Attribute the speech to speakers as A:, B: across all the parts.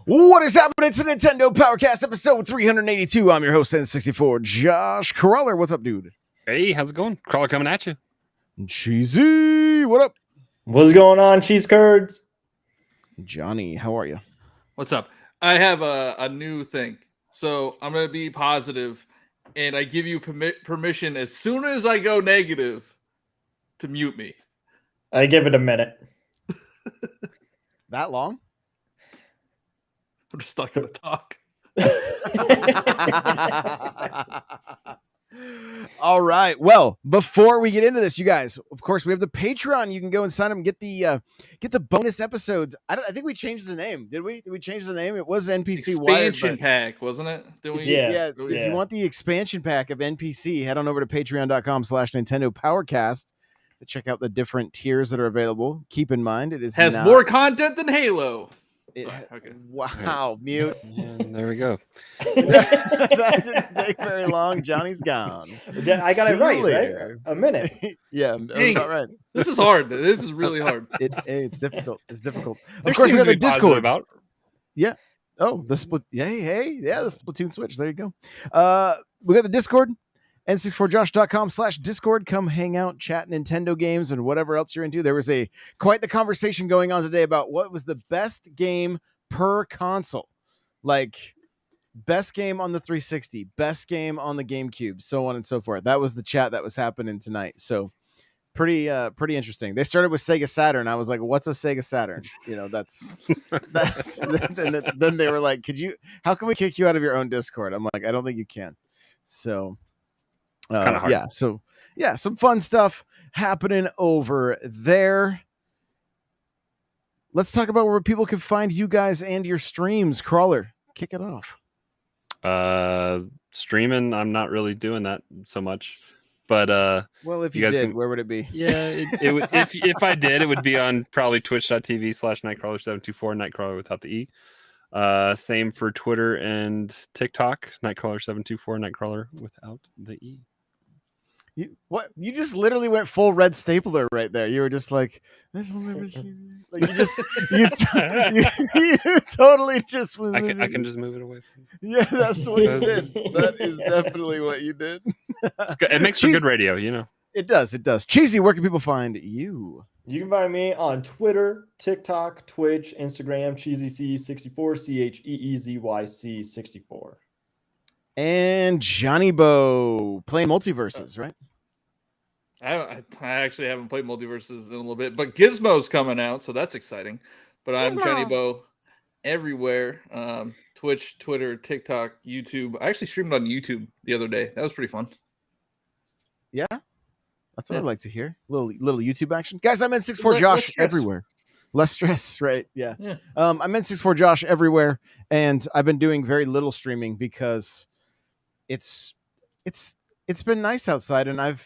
A: What is happening? It's a Nintendo Powercast episode 382. I'm your host, N64, Josh Crawler. What's up, dude?
B: Hey, how's it going? Crawler coming at you.
A: Cheesy, what up?
C: What's going on, cheese curds?
A: Johnny, how are you?
D: What's up? I have a new thing. So I'm going to be positive, and I give you permission as soon as I go negative to mute me.
C: I give it a minute.
A: That long?
D: I'm just not going to talk.
A: All right. Well, before we get into this, you guys, of course, we have the Patreon. You can go and sign up and get the bonus episodes. I think we changed the name. Did we? Did we change the name? It was NPC
D: Expansion pack, wasn't it?
A: Yeah. If you want the expansion pack of NPC, head on over to patreon.com/Nintendo Powercast to check out the different tiers that are available. Keep in mind, it
D: has more content than Halo.
A: Okay. Wow, mute.
B: Yeah, there we go.
A: That didn't take very long. Johnny's gone.
C: I got it right? A minute.
A: Yeah, about right.
D: This is hard. This is really hard.
A: It's difficult. It's difficult.
B: There
A: Of course, we have the
B: seems to be positive
A: Discord.
B: about.
A: Yeah. Oh, the split. Hey, yeah, the Splatoon Switch. There you go. We got the Discord. N64josh.com/Discord. Come hang out, chat Nintendo games and whatever else you're into. There was quite the conversation going on today about what was the best game per console. Like best game on the 360, best game on the GameCube, so on and so forth. That was the chat that was happening tonight. So pretty interesting. They started with Sega Saturn. I was like, what's a Sega Saturn? You know, that's then they were like, how can we kick you out of your own Discord? I'm like, I don't think you can. So
B: it's kind of hard.
A: Yeah, some fun stuff happening over there. Let's talk about where people can find you guys and your streams. Crawler, kick it off.
B: Streaming, I'm not really doing that so much, but
A: well, if you guys did, where would it be?
B: Yeah, it would. If I did, it would be on probably twitch.tv/Nightcrawler724, Nightcrawler without the E. Same for Twitter and TikTok, Nightcrawler724, Nightcrawler without the E.
A: You just literally went full red stapler right there. You were just like, you totally just.
B: I can just move it away.
A: Yeah, that's what you did. That is definitely what you did.
B: It makes for good radio, you know.
A: It does. Cheesy, where can people find you?
C: You can find me on Twitter, TikTok, Twitch, Instagram, CheezyC64, CheezyC64.
A: And Johnny Bo playing Multiverses, right?
D: I actually haven't played Multiverses in a little bit, but Gizmo's coming out, so that's exciting. But I'm Johnny Bo everywhere. Twitch, Twitter, TikTok, YouTube. I actually streamed on YouTube the other day. That was pretty fun.
A: Yeah? That's what I'd like to hear. Little YouTube action. Guys, I'm N64 Josh everywhere. Less stress, right? Yeah. I'm N64 Josh everywhere, and I've been doing very little streaming because it's been nice outside, and I've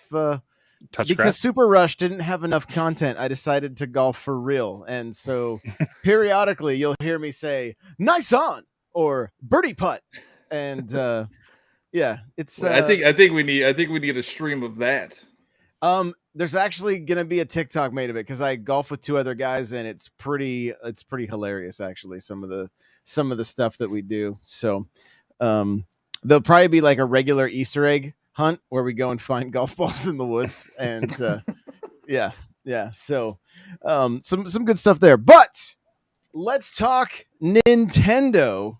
A: because Super Rush didn't have enough content, I decided to golf for real. And so periodically you'll hear me say nice on or birdie putt. And yeah, it's
D: I think we need a stream of that.
A: There's actually gonna be a TikTok made of it because I golf with two other guys, and it's pretty hilarious actually, some of the stuff that we do. So there'll probably be like a regular Easter egg hunt where we go and find golf balls in the woods, and yeah. So some good stuff there. But let's talk Nintendo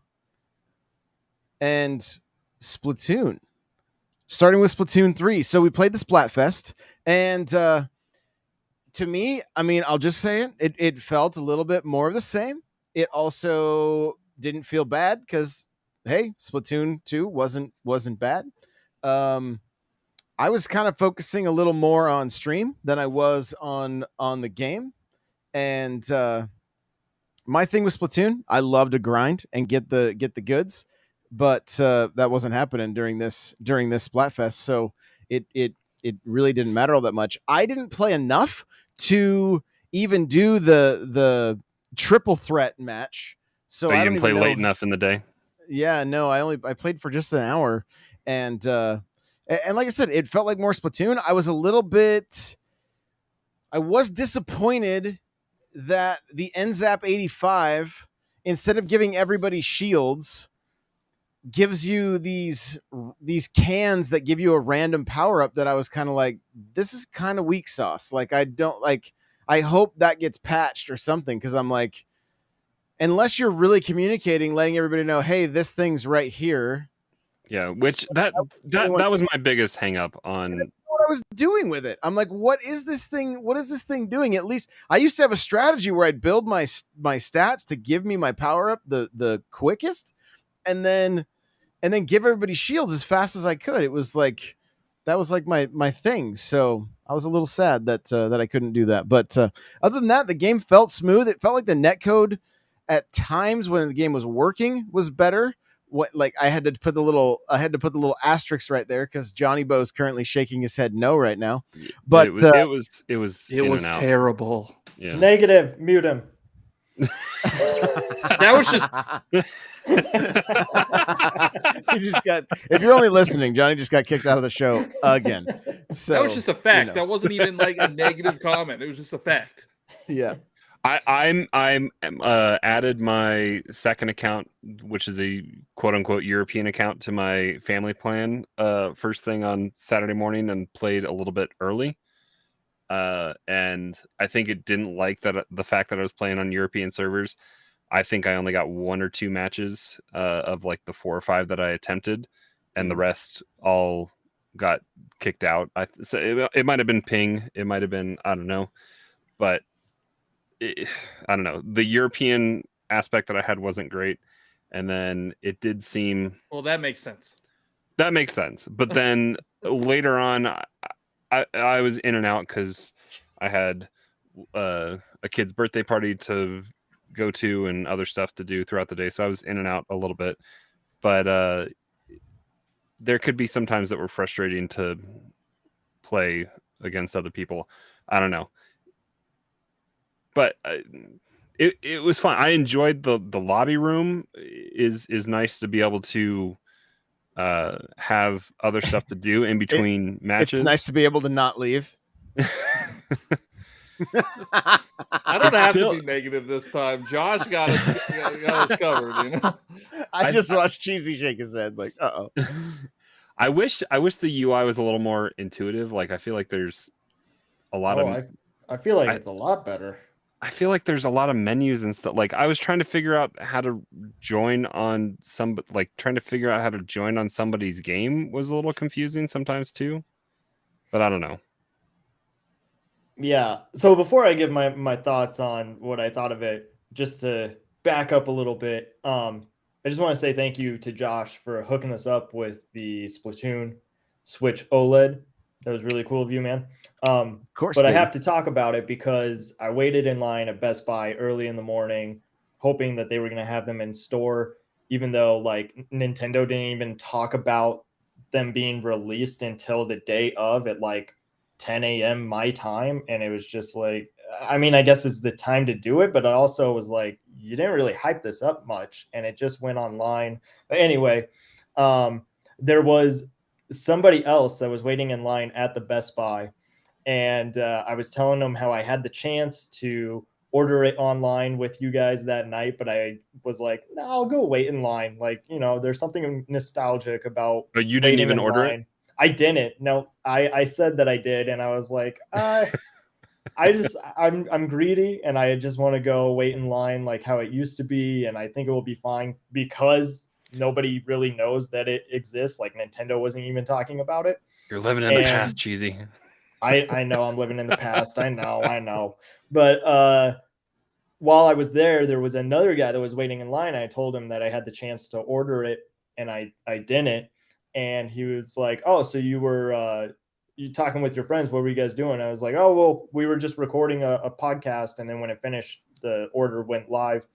A: and Splatoon. Starting with Splatoon 3. So we played the Splatfest, and to me, I mean, I'll just say it felt a little bit more of the same. It also didn't feel bad because, hey, Splatoon 2 wasn't bad. I was kind of focusing a little more on stream than I was on the game. And my thing with Splatoon, I love to grind and get the goods. But that wasn't happening during this Splatfest, so it really didn't matter all that much. I didn't play enough to even do the triple threat match. So
B: you didn't play late enough in the day.
A: Yeah, no, I played for just an hour, and like I said, it felt like more Splatoon. I was disappointed that the NZAP 85 instead of giving everybody shields, gives you these cans that give you a random power up that I was kind of like, this is kind of weak sauce. Like, I don't like, I hope that gets patched or something. Cause I'm like, unless you're really communicating, letting everybody know, hey, this thing's right here.
B: Yeah. Which that was my biggest hang up on
A: what I was doing with it. I'm like, what is this thing? What is this thing doing? At least I used to have a strategy where I'd build my stats to give me my power up the quickest, and then give everybody shields as fast as I could. It was like that was like my thing. So I was a little sad that I couldn't do that. But other than that, the game felt smooth. It felt like the netcode at times when the game was working was better. What, like I had to put the little asterisk right there because Johnny Bo is currently shaking his head no right now. But
B: it was
D: terrible.
B: Yeah.
C: Negative. Mute him.
D: That was just
A: he just got, if you're only listening, Johnny just got kicked out of the show again. So
D: that was just a fact. That wasn't even like a negative comment. It was just a fact.
A: Yeah.
B: I'm added my second account, which is a quote unquote European account, to my family plan first thing on Saturday morning and played a little bit early. And I think it didn't like that the fact that I was playing on European servers. I think I only got 1 or 2 matches of like the 4 or 5 that I attempted, and the rest all got kicked out. So it might have been ping, it might have been, I don't know, but I don't know. The European aspect that I had wasn't great, and then it did seem.
D: Well, that makes sense.
B: That makes sense, but then later on, I was in and out because I had a kid's birthday party to go to and other stuff to do throughout the day, so I was in and out a little bit. But there could be some times that were frustrating to play against other people. I don't know. But it was fun. I enjoyed the lobby room. Is nice to be able to have other stuff to do in between matches.
A: It's nice to be able to not leave.
D: I don't have to be negative this time. Josh got us covered. You know,
A: I just watched Cheesy shake his head like, uh-oh.
B: I wish the UI was a little more intuitive. Like I feel like there's a lot of.
C: I feel like it's a lot better.
B: I feel like there's a lot of menus and stuff. Like I was trying to figure out how to join on somebody's game was a little confusing sometimes too. But I don't know.
C: Yeah. So before I give my thoughts on what I thought of it, just to back up a little bit, I just want to say thank you to Josh for hooking us up with the Splatoon Switch OLED. That was really cool of you, man.
A: Of course,
C: but baby. I have to talk about it because I waited in line at Best Buy early in the morning, hoping that they were going to have them in store, even though like Nintendo didn't even talk about them being released until the day of at like 10 a.m. my time. And it was just like, I mean, I guess it's the time to do it, but I also was like, you didn't really hype this up much. And it just went online. But anyway, there was somebody else that was waiting in line at the Best Buy. And I was telling them how I had the chance to order it online with you guys that night, but I was like, no, I'll go wait in line. Like, you know, there's something nostalgic about.
B: But you didn't even order it?
C: I didn't. No, I said that I did. And I was like, I'm greedy and I just want to go wait in line like how it used to be. And I think it will be fine because nobody really knows that it exists. Like Nintendo wasn't even talking about it.
B: You're living in the past, Cheesy.
C: I know I'm living in the past. I know. But while I was there was another guy that was waiting in line. I told him that I had the chance to order it and I didn't. And he was like, oh, so you were you talking with your friends? What were you guys doing? I was like, oh, well, we were just recording a podcast. And then when it finished, the order went live.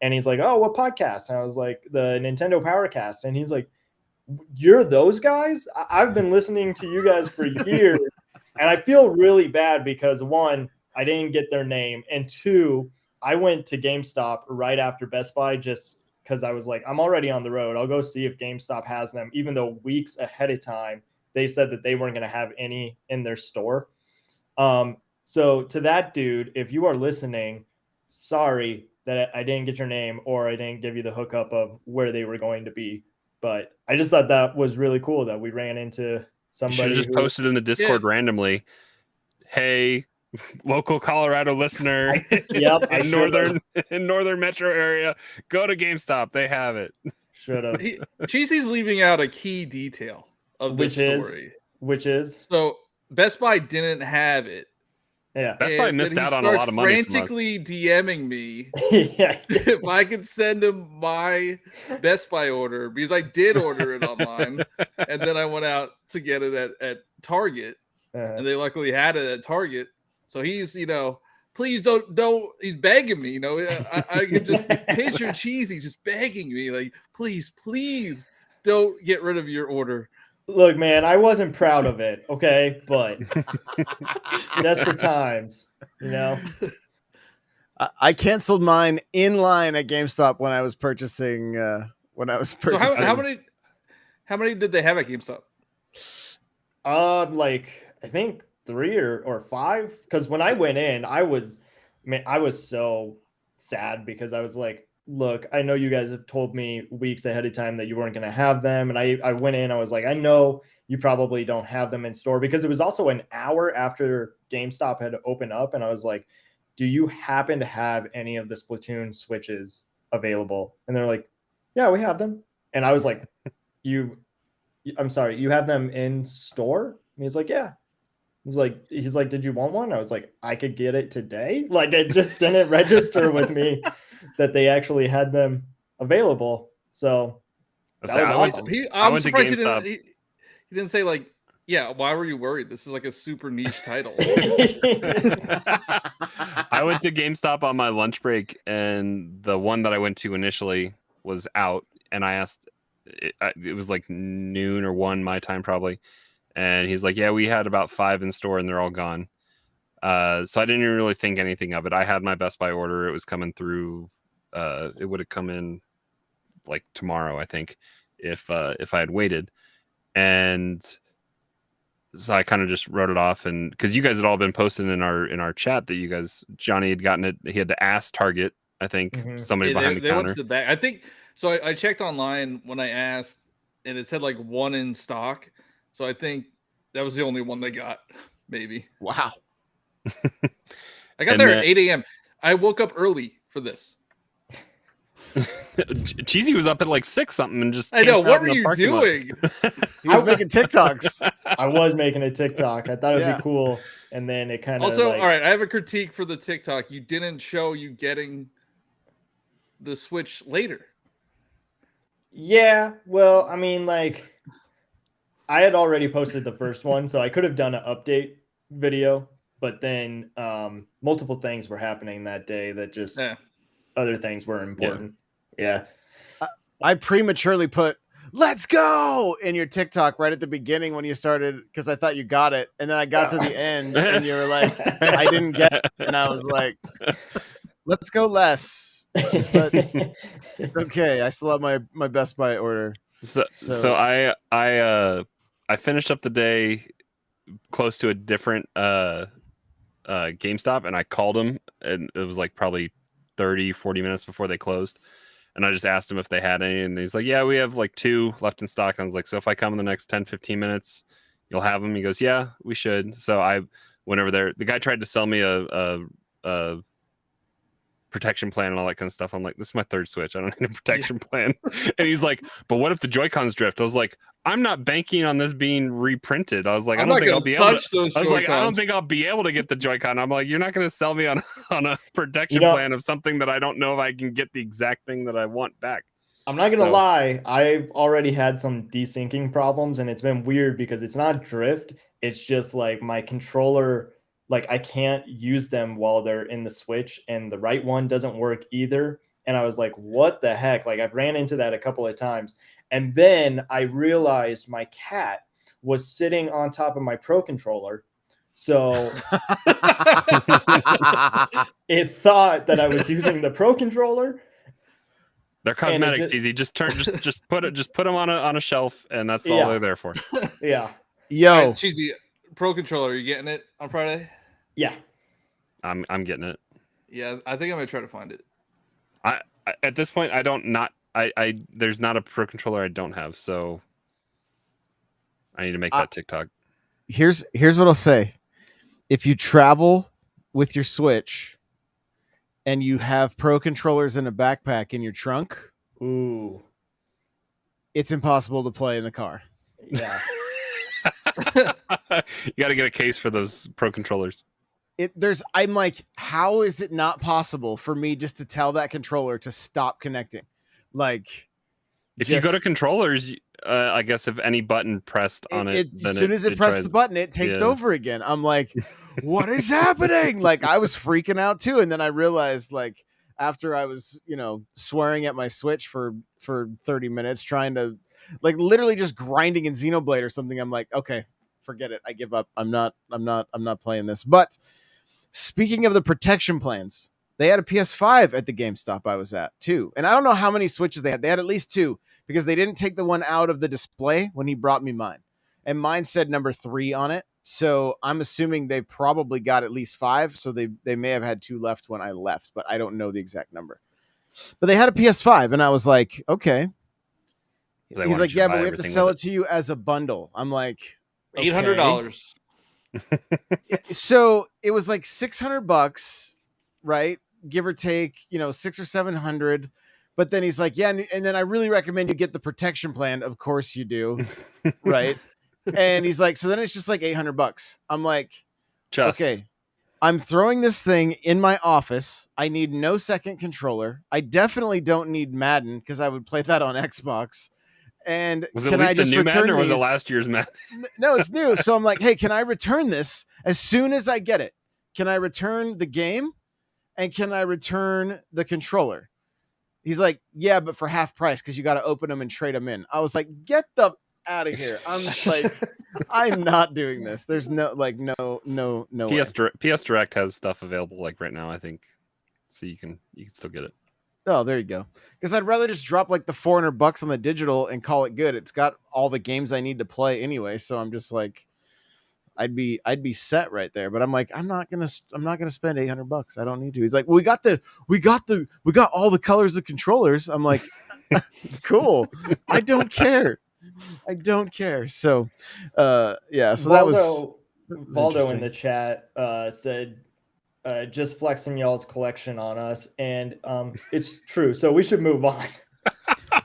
C: And he's like, oh, what podcast? And I was like, the Nintendo Powercast. And he's like, you're those guys? I've been listening to you guys for years. And I feel really bad because 1, I didn't get their name. And 2, I went to GameStop right after Best Buy just because I was like, I'm already on the road. I'll go see if GameStop has them, even though weeks ahead of time, they said that they weren't going to have any in their store. So to that dude, if you are listening, sorry that I didn't get your name or I didn't give you the hookup of where they were going to be. But I just thought that was really cool that we ran into somebody.
B: You should have just posted in the Discord randomly. Hey, local Colorado listener
C: Yep,
B: in northern metro area, go to GameStop. They have it.
C: Should have.
D: Cheesy's leaving out a key detail of this story.
C: Which is?
D: So Best Buy didn't have it.
C: Yeah.
B: Best Buy missed out on a lot of money from us.
D: Frantically DMing me if I could send him my Best Buy order because I did order it online, and then I went out to get it at Target, and they luckily had it at Target. So he's, please don't. He's begging me, I can just picture Cheesy just begging me, like, please don't get rid of your order.
C: Look, man, I wasn't proud of it, okay? But desperate times,
A: I canceled mine in line at GameStop when I was purchasing. So
D: how many did they have at GameStop?
C: I think 3 or 5. Because when I went in, I was so sad because I was like, look, I know you guys have told me weeks ahead of time that you weren't going to have them. And I went in, I was like, I know you probably don't have them in store because it was also an hour after GameStop had opened up. And I was like, do you happen to have any of the Splatoon Switches available? And they're like, yeah, we have them. And I was like, I'm sorry, you have them in store? And he's like, yeah. He's like, did you want one? I was like, I could get it today. Like, it just didn't register with me that they actually had them available. So that was awesome.
D: I'm surprised he didn't say, like, yeah, why were you worried? This is like a super niche title.
B: I went to GameStop on my lunch break, and the one that I went to initially was out, and I asked, it was like noon or 1 my time probably, and he's like, yeah, we had about 5 in store, and they're all gone. So I didn't even really think anything of it. I had my Best Buy order. It was coming through. It would have come in like tomorrow, I think, if I had waited. And so I kind of just wrote it off, and because you guys had all been posting in our chat that Johnny had gotten it. He had to ask Target, I think, somebody behind the counter.
D: Went to the back. I think so. I checked online when I asked, and it said like 1 in stock. So I think that was the only one they got. Maybe.
A: Wow.
D: I got there at 8 a.m. I woke up early for this.
B: Cheesy was up at like 6 something and just.
D: I know. What were you doing?
A: He was making TikToks.
C: I was making a TikTok. I thought it'd be cool, and then it kind of.
D: Also, all right. I have a critique for the TikTok. You didn't show you getting the Switch later.
C: Yeah. Well, I mean, like, I had already posted the first one, so I could have done an update video. But then multiple things were happening that day that just other things were important. Yeah.
A: I prematurely put "let's go" in your TikTok right at the beginning when you started because I thought you got it. And then I got to the end and you were like, I didn't get it. And I was like, let's go less. But it's okay. I still have my Best Buy order.
B: So I finished up the day close to a different GameStop, and I called them, and it was like probably 30-40 minutes before they closed, and I just asked him if they had any, and he's like, yeah, we have like 2 left in stock. And I was like, so if I come in the next 10-15 minutes you'll have them? He goes, yeah, we should. So I went over there. The guy tried to sell me a protection plan and all that kind of stuff. I'm like, this is my 3rd Switch. I don't need a protection plan. And he's like, but what if the Joy-Cons drift? I was like, I'm not banking on this being reprinted. I was like, I don't think I'll be able to. I was like, I don't think I'll be able to get the Joy-Con. I'm like, you're not going to sell me on a protection plan of something that I don't know if I can get the exact thing that I want back.
C: I'm not going to lie. I've already had some desyncing problems, and it's been weird because it's not drift. It's just like my controller, like I can't use them while they're in the Switch, and the right one doesn't work either. And I was like, what the heck? Like, I've ran into that a couple of times. And then I realized my cat was sitting on top of my Pro Controller. So it thought that I was using the Pro Controller.
B: They're cosmetic, easy. Just put them on a shelf, and that's all they're there for.
C: Yeah.
A: Yo,
D: right, Cheesy, Pro Controller, are you getting it on Friday?
C: Yeah.
B: I'm getting it.
D: Yeah, I think I'm gonna try to find it.
B: I at this point I don't not I there's not a Pro controller I don't have, so I need to make that TikTok.
A: Here's what I'll say. If you travel with your Switch and you have Pro controllers in a backpack in your trunk,
C: Ooh,
A: it's impossible to play in the car.
C: yeah.
B: You got to get a case for those Pro controllers.
A: I'm like, how is it not possible for me just to tell that controller to stop connecting? Like,
B: if you go to controllers, I guess if any button pressed on it, then
A: as soon as it presses the button, it takes over again. I'm like, what is happening? Like, I was freaking out too, and then I realized, like, after I was, swearing at my Switch for 30 minutes, trying to, like, literally just grinding in Xenoblade or something, I'm like, okay, forget it. I give up. I'm not playing this. But speaking of the protection plans, they had a PS5 at the GameStop I was at too. And I don't know how many Switches they had. They had at least 2 because they didn't take the one out of the display when he brought me mine. And mine said number 3 on it. So I'm assuming they probably got at least 5. So they may have had 2 left when I left, but I don't know the exact number. But they had a PS5 and I was like, okay. He's like, yeah, but we have to sell it to you as a bundle. I'm like,
D: $800.
A: So it was like $600, right? Give or take, 600 or 700. But then he's like, yeah, and then I really recommend you get the protection plan. Of course you do, right? And he's like, so then it's just like $800. I'm like, okay, I'm throwing this thing in my office. I need no second controller. I definitely don't need Madden because I would play that on Xbox. And
B: was it at least the new Madden or was it last year's Madden?
A: No, it's new. So I'm like, hey, can I return this as soon as I get it? Can I return the game? And can I return the controller? He's like, yeah, but for half price because you got to open them and trade them in. I was like, get the out of here. I'm like, I'm not doing this. There's no
B: PS Direct has stuff available like right now, I think. So you can still get it.
A: Oh, there you go. Because I'd rather just drop like the $400 on the digital and call it good. It's got all the games I need to play anyway. So I'm just like, I'd be set right there. But I'm like, I'm not gonna spend $800. I don't need to. He's like, well, we got all the colors of controllers. I'm like, cool. I don't care. So, yeah. So that was
C: Valdo in the chat said, just flexing y'all's collection on us, and it's true. So we should move on.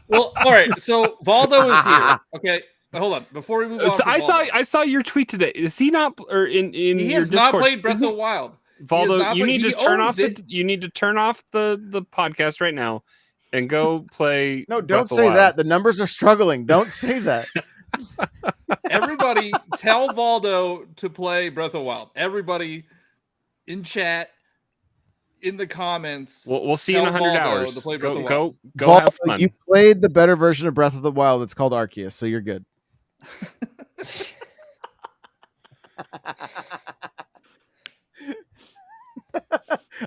D: Well, all right. So Valdo is here. Okay, hold on. Before we move on,
B: so I saw your tweet today. Is he not or in
D: he
B: your
D: has
B: Discord,
D: not played Breath of the Wild?
B: Valdo, you need to turn off the podcast right now and go play.
A: No, don't say that. The numbers are struggling. Don't say that.
D: Everybody, tell Valdo to play Breath of the Wild. Everybody. In chat, in the comments.
B: We'll see you in 100 hours. Go
A: Valdo,
B: have fun.
A: You played the better version of Breath of the Wild. It's called Arceus, so you're good.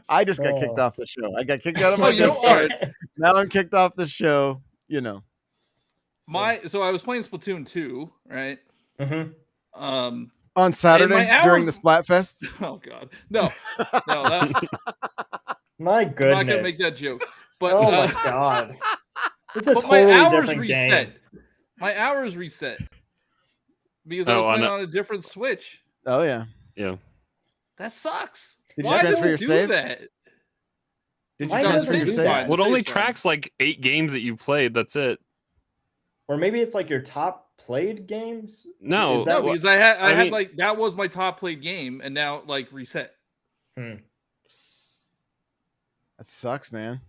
A: I just got kicked off the show. I got kicked out of my Discord. Now I'm kicked off the show. So
D: I was playing Splatoon 2, right?
C: Mm-hmm.
A: On Saturday during the Splatfest?
D: Oh God, no.
C: My goodness,
D: I'm not gonna make that joke. But
C: oh my God, it's a
D: but
C: totally
D: my hours
C: different
D: reset.
C: game.
D: My hours reset because I was playing on a different Switch.
A: Oh yeah.
D: That sucks.
A: Did you transfer your save?
D: That?
A: Did you transfer your save?
B: Well, it only tracks like 8 games that you've played. That's it.
C: Or maybe it's like your top played games.
B: No,
D: because I had like that was my top played game, and now like reset.
A: That sucks, man.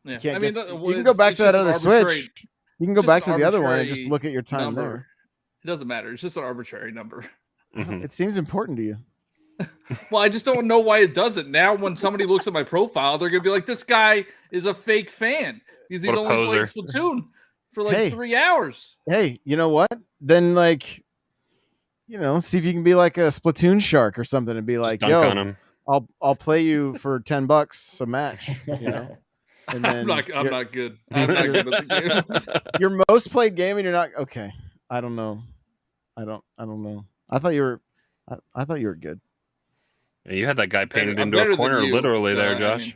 D: Yeah,
A: you can go back to that other Switch. You can go back to the other one and just look at your time
D: number.
A: there.
D: It doesn't matter. It's just an arbitrary number.
B: Mm-hmm.
A: It seems important to you.
D: Well, I just don't know why it doesn't. Now, when somebody looks at my profile, they're gonna be like, "This guy is a fake fan because he's only playing Splatoon for like 3 hours."
A: Hey, you know what? Then see if you can be like a Splatoon shark or something and be like, "Yo, I'll play you for $10 a match." And then
D: I'm not good. I'm not good at the game.
A: Your most played game, and you're not okay. I don't know. I don't know. I thought you were good.
B: Yeah, you had that guy painted into a corner literally there, Josh.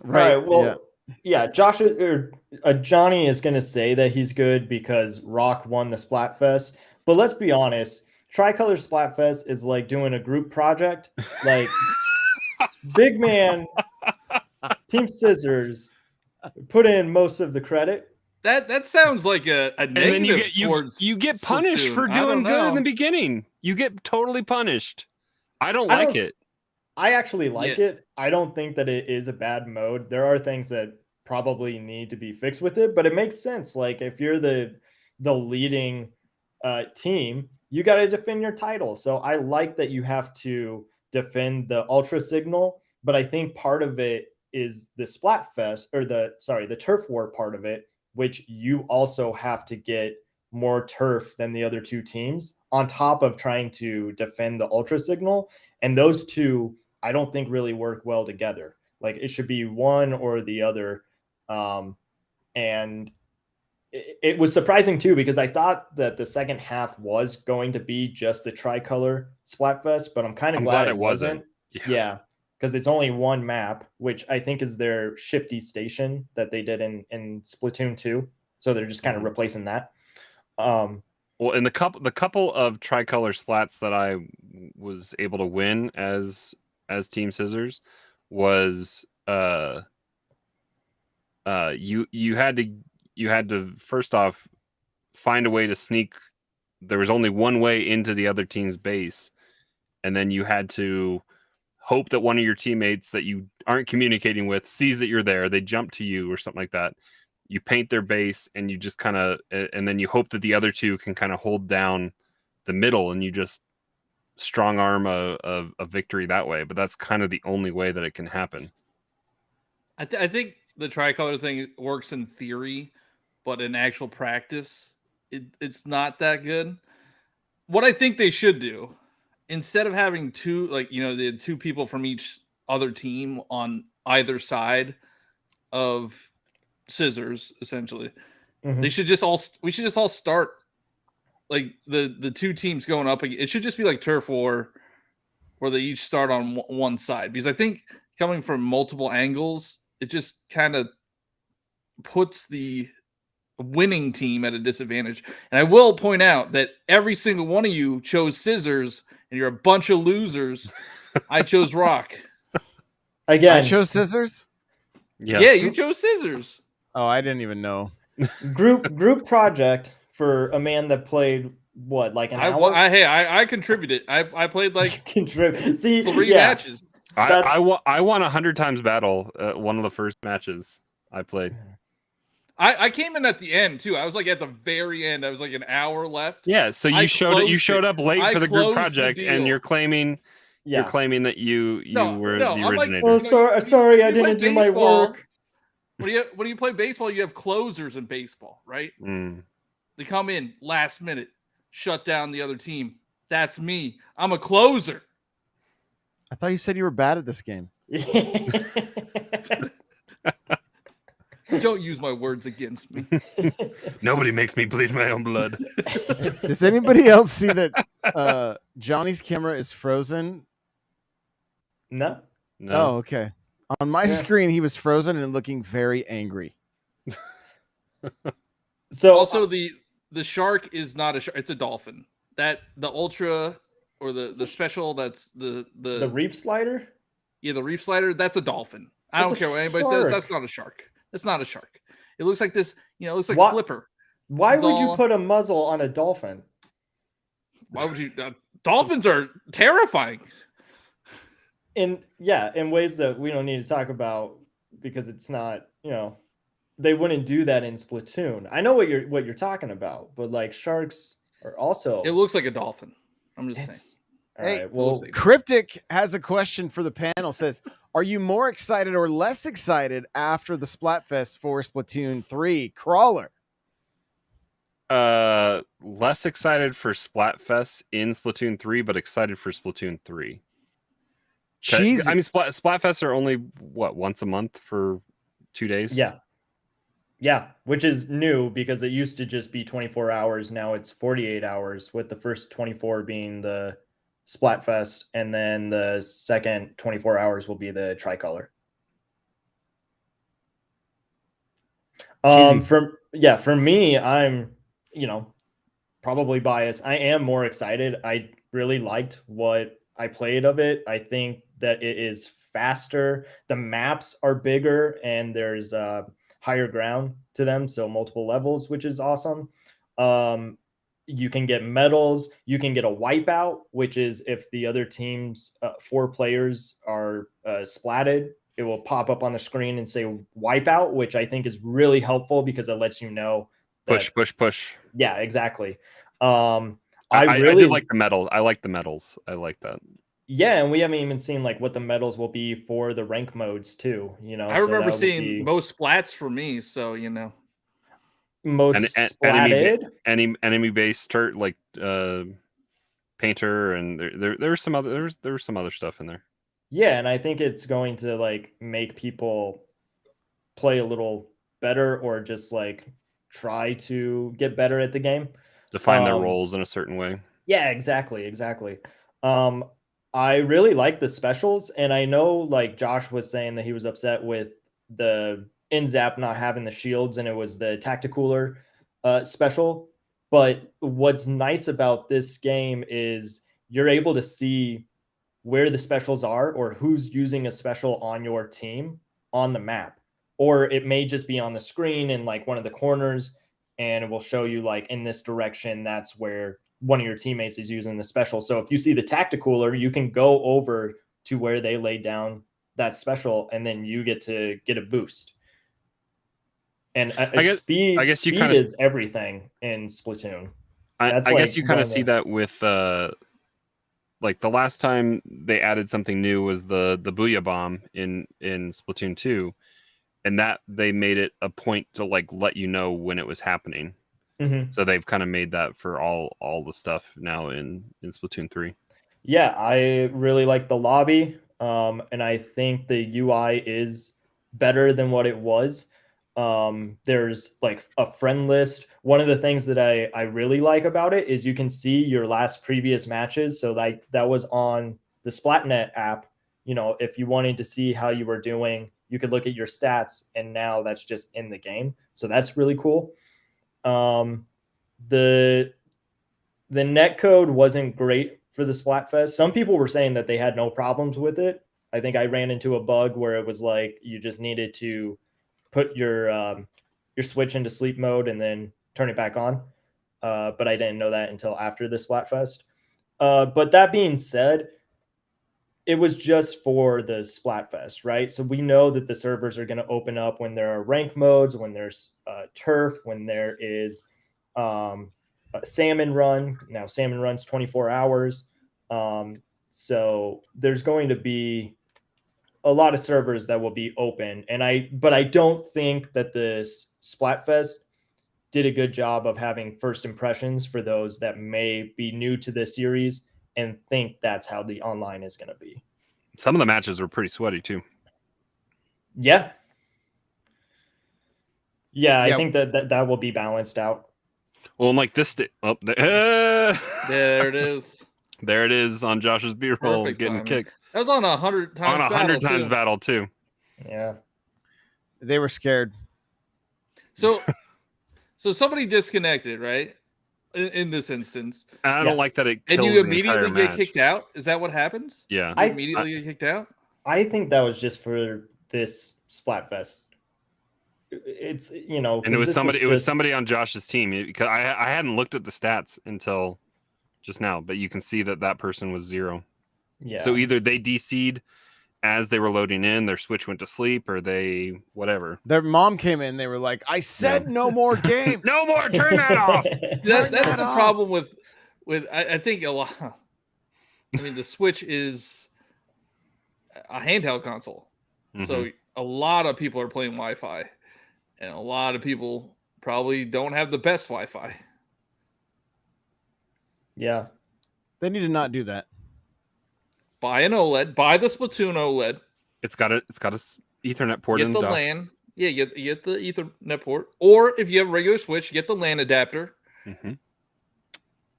C: Right. Well, Yeah, Johnny is gonna say that he's good because Rock won the Splatfest. But let's be honest, Tricolor Splatfest is like doing a group project. Like Big Man, Team Scissors put in most of the credit.
D: That sounds like a
B: And then
D: negative towards
B: you get punished
D: Splatoon.
B: for
D: I don't
B: doing good in the
D: know.
B: beginning. You get totally punished. I don't like it.
C: I actually like
D: Yeah.
C: it. I don't think that it is a bad mode. There are things that probably need to be fixed with it, but it makes sense. Like if you're the leading team, you got to defend your title. So I like that you have to defend the ultra signal, but I think part of it is the Splatfest or the turf war part of it, which you also have to get more turf than the other two teams on top of trying to defend the ultra signal. And those two, I don't think really work well together. Like it should be one or the other. And it was surprising too, because I thought that the second half was going to be just the tricolor Splatfest, but I'm kind of glad it wasn't. Yeah. Because it's only one map, which I think is their Shifty Station that they did in Splatoon 2. So they're just kind of replacing that.
B: Well, in the couple of tricolor splats that I was able to win as Team Scissors was you had to first off find a way to sneak. There was only one way into the other team's base, and then you had to hope that one of your teammates that you aren't communicating with sees that you're there. They jump to you or something like that. You paint their base, and you just kind of, and then you hope that the other two can kind of hold down the middle, and you just strong arm a victory that way. But that's kind of the only way that it can happen.
D: I think the tricolor thing works in theory, but in actual practice, it's not that good. What I think they should do, instead of having two, like, the two people from each other team on either side of Scissors, essentially, we should just all start like the two teams going up. It should just be like turf war, where they each start on one side, because I think coming from multiple angles, it just kind of puts the winning team at a disadvantage. And I will point out that every single one of you chose Scissors, and you're a bunch of losers. I chose Rock.
C: Again,
A: I chose Scissors.
D: Yeah, you chose Scissors.
A: Oh, I didn't even know.
C: Group project for a man that played what, like an hour?
D: I contributed. I played like
C: See,
D: 3 matches.
B: I won 100 times battle one of the first matches I played.
D: I came in at the end too. I was like at the very end. I was like an hour left.
B: Yeah, so you showed up late for the group project, and you're claiming that you were the originator.
C: Like, oh, sorry, I didn't do my work.
D: When you play baseball, you have closers in baseball, right? They come in last minute, shut down the other team. That's me. I'm a closer.
A: I thought you said you were bad at this game.
D: Don't use my words against me.
B: Nobody makes me bleed my own blood.
A: Does anybody else see that Johnny's camera is frozen?
C: No.
A: Oh, okay. On my screen, he was frozen and looking very angry.
D: So also the shark is not a shark; it's a dolphin. That the ultra or the special, that's the
C: reef slider.
D: Yeah, the reef slider. That's a dolphin. I don't care what anybody says. That's not a shark. That's not a shark. It looks like this. It looks like Flipper.
C: Why would you put a muzzle on a dolphin?
D: Why would you? Dolphins are terrifying.
C: In ways that we don't need to talk about, because it's not, they wouldn't do that in Splatoon. I know what you're talking about, but like sharks are also.
D: It looks like a dolphin. I'm just saying.
A: Hey,
C: right, well,
A: Cryptic has a question for the panel. Says, are you more excited or less excited after the Splatfest for Splatoon 3? Crawler.
B: Less excited for Splatfest in Splatoon 3, but excited for Splatoon 3.
A: Cheesy.
B: I mean, Splatfests are only once a month for 2 days.
C: Yeah, which is new because it used to just be 24 hours. Now it's 48 hours, with the first 24 being the Splatfest, and then the second 24 hours will be the tricolor. For me, I'm probably biased. I am more excited. I really liked what I played of it. I think that it is faster. The maps are bigger and there's higher ground to them, so multiple levels, which is awesome. You can get medals. You can get a wipeout, which is if the other team's 4 players are splatted, it will pop up on the screen and say wipeout, which I think is really helpful because it lets you know that,
B: push.
C: Yeah, exactly.
B: I did like the medals. I like the medals. I like that.
C: Yeah, and we haven't even seen like what the medals will be for the rank modes too.
D: I remember seeing most splats for me, so
C: most splatted,
B: enemy based like painter, and there was some other stuff in there.
C: Yeah, and I think it's going to like make people play a little better or just like try to get better at the game.
B: Define their roles in a certain way.
C: Yeah, exactly. I really like the specials, and I know like Josh was saying that he was upset with the InZap not having the shields, and it was the Tacticooler special. But what's nice about this game is you're able to see where the specials are or who's using a special on your team on the map. Or it may just be on the screen in like one of the corners, and it will show you like in this direction, that's where one of your teammates is using the special. So if you see the Tacticooler, you can go over to where they laid down that special, and then you get to get a boost. And speed is everything in Splatoon.
B: I guess you kind of see that with like the last time they added something new was the Booyah Bomb in Splatoon 2, and that they made it a point to like let you know when it was happening.
C: Mm-hmm.
B: So they've kind of made that for all the stuff now in Splatoon 3.
C: Yeah, I really like the lobby, and I think the UI is better than what it was. There's like a friend list. One of the things that I really like about it is you can see your last previous matches. So like that was on the Splatnet app. If you wanted to see how you were doing, you could look at your stats, and now that's just in the game. So that's really cool. The netcode wasn't great for the Splatfest. Some people were saying that they had no problems with it. I think I ran into a bug where it was like you just needed to put your switch into sleep mode and then turn it back on. But I didn't know that until after the Splatfest. But that being said, it was just for the Splatfest, right? So we know that the servers are going to open up when there are rank modes, when there's turf, when there is a salmon run. Now salmon runs 24 hours. So there's going to be a lot of servers that will be open. But I don't think that this Splatfest did a good job of having first impressions for those that may be new to the series and think that's how the online is going to be.
B: Some of the matches were pretty sweaty too.
C: Yeah. I think that will be balanced out.
B: Well, and like this, there
D: it is.
B: There it is on Josh's B-roll getting kicked.
D: That was on 100 times.
B: On 100 times battle too.
C: Yeah,
A: they were scared.
D: So somebody disconnected, right? In this instance,
B: I don't like that it kills
D: and you immediately
B: get
D: kicked out. Is that what happens?
B: Yeah,
D: you immediately get kicked out.
C: I think that was just for this Splatfest. It's and
B: it was somebody. It was somebody on Josh's team because I hadn't looked at the stats until just now, but you can see that person was 0.
C: Yeah.
B: So either they DC'd as they were loading in, their switch went to sleep, or they whatever.
A: Their mom came in. They were like, "I said no more games.
B: No more. Turn that off."
D: That's the problem with I think a lot. I mean, the Switch is a handheld console, so a lot of people are playing Wi-Fi, and a lot of people probably don't have the best Wi-Fi.
C: Yeah,
B: they need to not do that.
D: Buy an OLED. Buy the Splatoon OLED.
B: It's got a Ethernet port.
D: Get the LAN. Yeah, get the Ethernet port. Or if you have a regular Switch, get the LAN adapter.
B: Mm-hmm.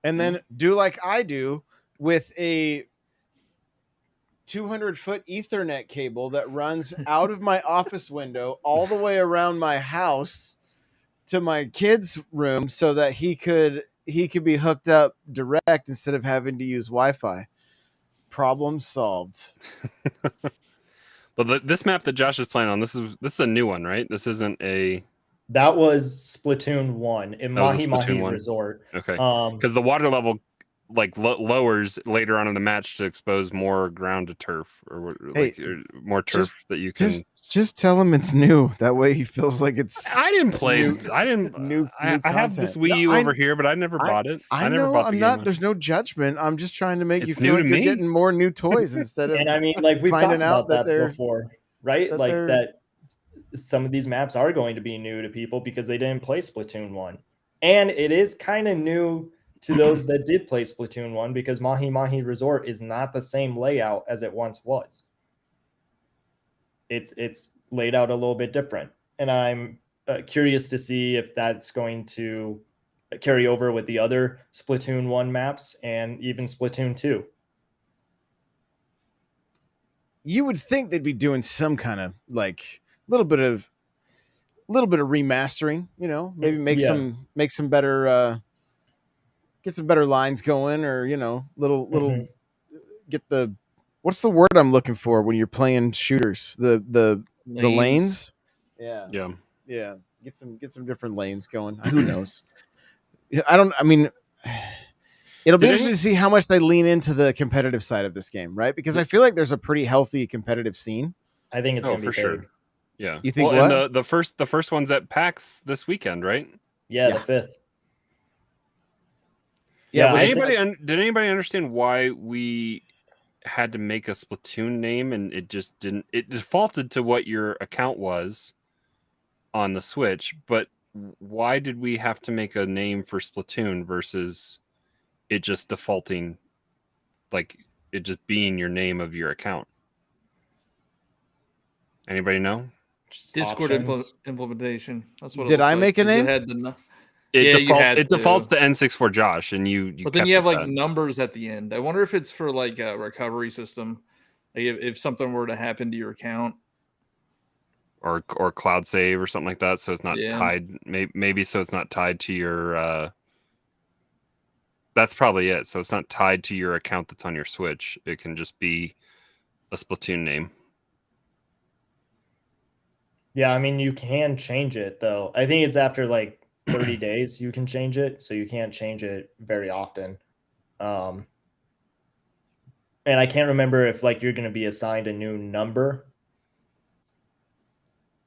A: And then do like I do with a 200-foot Ethernet cable that runs out of my office window all the way around my house to my kid's room so that he could be hooked up direct instead of having to use Wi-Fi. Problem solved.
B: But this map that Josh is playing on, this is a new one, right? This isn't a.
C: That was Splatoon 1 in Mahi Mahi Resort.
B: Okay. Because the water level lowers later on in the match to expose more ground to turf or more turf that you can.
A: Just tell him it's new. That way he feels like it's.
B: I didn't play. New I have this Wii U over here, but I never bought it.
A: I
B: never
A: know.
B: bought the
A: I'm not. There's no judgment. I'm just trying to make you feel like you're getting more new toys instead of.
C: And I mean, like we've talked about that before, right? That some of these maps are going to be new to people because they didn't play Splatoon 1, and it is kind of new to those that did play Splatoon 1 because Mahi Mahi Resort is not the same layout as it once was. It's laid out a little bit different, and I'm curious to see if that's going to carry over with the other Splatoon 1 maps and even Splatoon 2.
A: You would think they'd be doing some kind of little bit of remastering, maybe make some better get some better lines going, or little get the what's the word I'm looking for when you're playing shooters, the lanes. Yeah get some different lanes going. Who knows? It'll be interesting to see how much they lean into the competitive side of this game, right? Because I feel like there's a pretty healthy competitive scene.
C: I think it's gonna be
B: for
C: big.
B: sure. Yeah.
A: You think
B: what? And the first one's at PAX this weekend, right?
C: Yeah. The 5th.
B: Yeah. Did anybody understand why we had to make a Splatoon name and it just didn't? It defaulted to what your account was on the Switch, but why did we have to make a name for Splatoon versus it just defaulting, like it just being your name of your account? Anybody know?
D: Discord implementation. That's what.
A: Did I make a name?
B: It defaults to N64 Josh, and you.
D: But then you have numbers at the end. I wonder if it's for like a recovery system, like if something were to happen to your account,
B: or cloud save or something like that. So it's not tied. Maybe so it's not tied to your. That's probably it. So it's not tied to your account that's on your Switch. It can just be a Splatoon name.
C: Yeah, I mean, you can change it, though. I think it's after, 30 days you can change it, so you can't change it very often. And I can't remember if, you're going to be assigned a new number.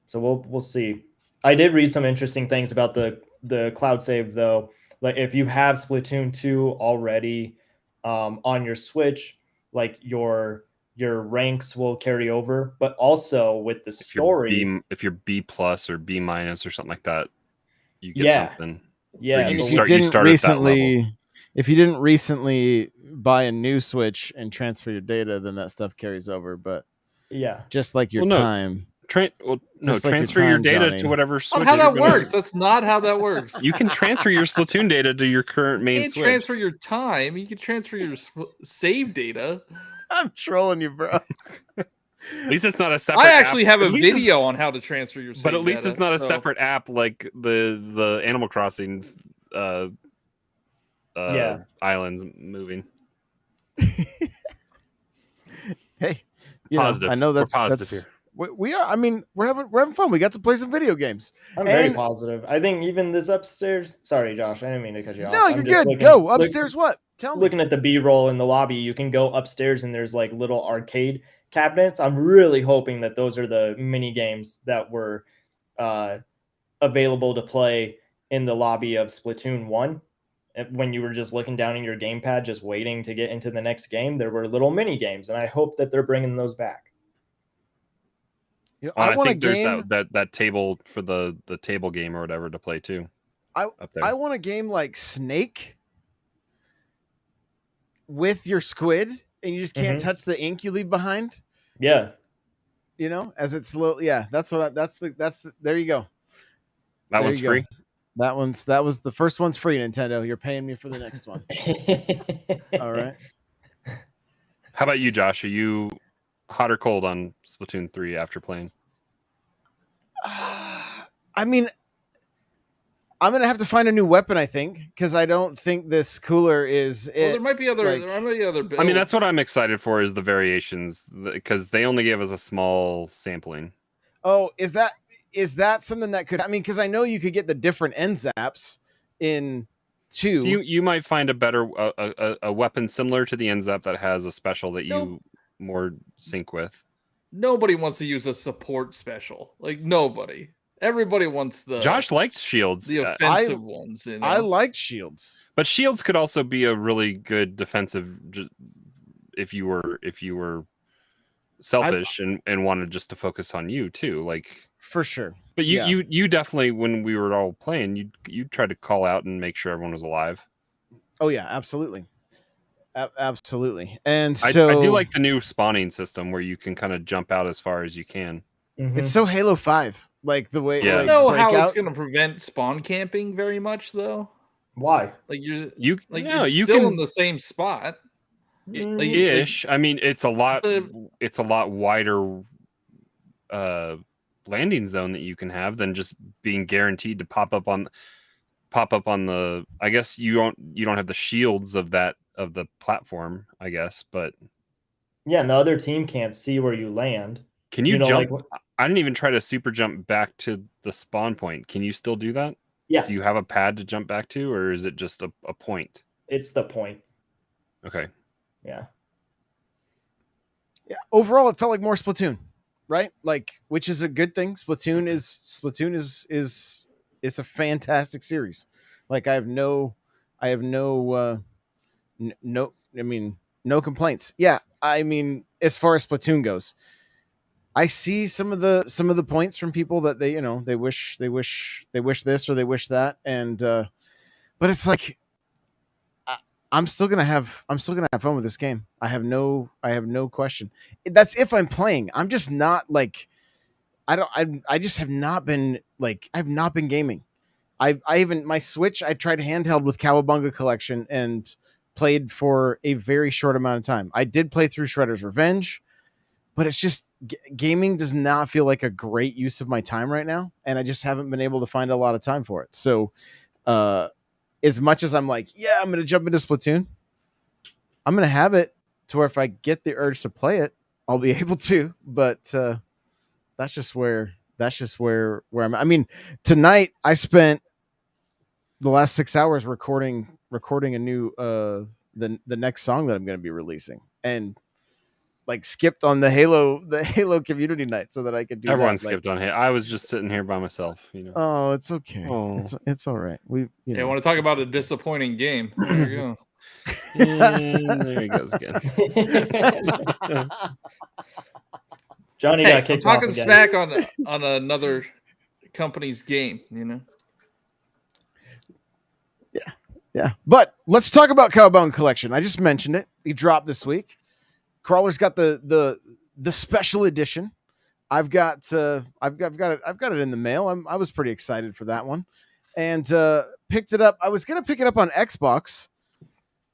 C: So we'll see. I did read some interesting things about the cloud save, though. Like, if you have Splatoon 2 already on your Switch, your ranks will carry over, but also with the story.
B: If you're B+ or B- or something like that, you get something.
C: Yeah,
A: and if you didn't recently buy a new Switch and transfer your data, then that stuff carries over. But just like your time.
B: Transfer your data
A: Johnny.
B: to whatever Switch.
D: How that works? That's not how that works.
B: You can transfer your Splatoon data to your current main Switch.
D: You can't transfer your time. You can transfer your save data.
A: I'm trolling you, bro.
B: At least it's not a separate.
D: I actually have a video on how to transfer your save
B: but at least it's not a separate app like the Animal Crossing islands moving.
A: Hey,
B: positive.
A: I know that's
B: here.
A: We are. I mean, we're having fun. We got to play some video games.
C: I'm very positive. I think even this upstairs. Sorry, Josh. I didn't mean to cut you off.
A: No, you're good. Go upstairs. What? Tell me.
C: Looking at the B-roll in the lobby, you can go upstairs and there's little arcade cabinets. I'm really hoping that those are the mini games that were available to play in the lobby of Splatoon 1. When you were just looking down in your gamepad, just waiting to get into the next game, there were little mini games, and I hope that they're bringing those back.
B: I think there's that table for the table game or whatever to play too.
A: I want a game like Snake with your squid, and you just can't touch the ink you leave behind.
C: Yeah,
A: as it's slow. Yeah, that's what. There you go.
B: That one's free.
A: That was the first one's free. Nintendo, you're paying me for the next one. All right.
B: How about you, Josh? Are you hot or cold on Splatoon 3 after playing?
A: I mean, I'm gonna have to find a new weapon, I think, because I don't think this cooler is it.
D: Well, there might be other builds.
B: I mean, that's what I'm excited for is the variations, because they only gave us a small sampling.
A: Oh, is that something that could? I mean, because I know you could get the different end zaps in 2.
B: So you might find a better a weapon similar to the end zap that has a special that you more sync with.
D: Nobody wants to use a support special. Like nobody. Everybody wants the.
B: Josh likes shields.
D: The offensive ones. You know?
A: I liked shields,
B: but shields could also be a really good defensive if you were selfish and wanted just to focus on you too, like
A: for sure.
B: But you definitely, when we were all playing, you tried to call out and make sure everyone was alive.
A: Oh yeah, absolutely. Absolutely. And so
B: I do like the new spawning system where you can kind of jump out as far as you can.
A: It's so Halo 5, like the way.
D: I don't know how it's going to prevent spawn camping very much, though.
C: Why?
D: Like you
B: you
D: still
B: can,
D: in the same spot.
B: Ish. I mean, it's a lot wider landing zone that you can have than just being guaranteed to pop up on the. I guess you don't have the shields of the platform, I guess, but
C: yeah, and the other team can't see where you land.
B: Can you jump? I didn't even try to super jump back to the spawn point. Can you still do that?
C: Yeah.
B: Do you have a pad to jump back to, or is it just a point?
C: It's the point.
B: Okay.
C: Yeah.
A: Yeah. Overall, it felt like more Splatoon, right? Like, which is a good thing. Splatoon is a fantastic series. Like, I have no complaints. Yeah. I mean, as far as Splatoon goes, I see some of the points from people that they wish this or they wish that, and but it's like I'm still gonna have fun with this game. I have no question. That's if I'm playing. I'm just not like I just have not been like I've not been gaming. I even my Switch I tried handheld with Cowabunga Collection and played for a very short amount of time. I did play through Shredder's Revenge. But it's just gaming does not feel like a great use of my time right now, and I just haven't been able to find a lot of time for it. So, as much as I'm like, yeah, I'm going to jump into Splatoon, I'm going to have it to where if I get the urge to play it, I'll be able to. But that's just where I'm. I mean, tonight I spent the last 6 hours recording a new the next song that I'm going to be releasing, and like skipped on the Halo community night so that I could do
B: Everyone
A: that.
B: skipped on Halo. I was just sitting here by myself,
A: Oh, it's okay. Oh. It's all right. I
D: want to talk about a disappointing game. There you go.
B: There he goes again.
C: Johnny got kicked off
D: talking
C: again.
D: smack on another company's game,
A: Yeah. But let's talk about Cowabunga Collection. I just mentioned it. He dropped this week. Crawler's got the special edition. I've got it in the mail. I was pretty excited for that one, and picked it up. I was gonna pick it up on Xbox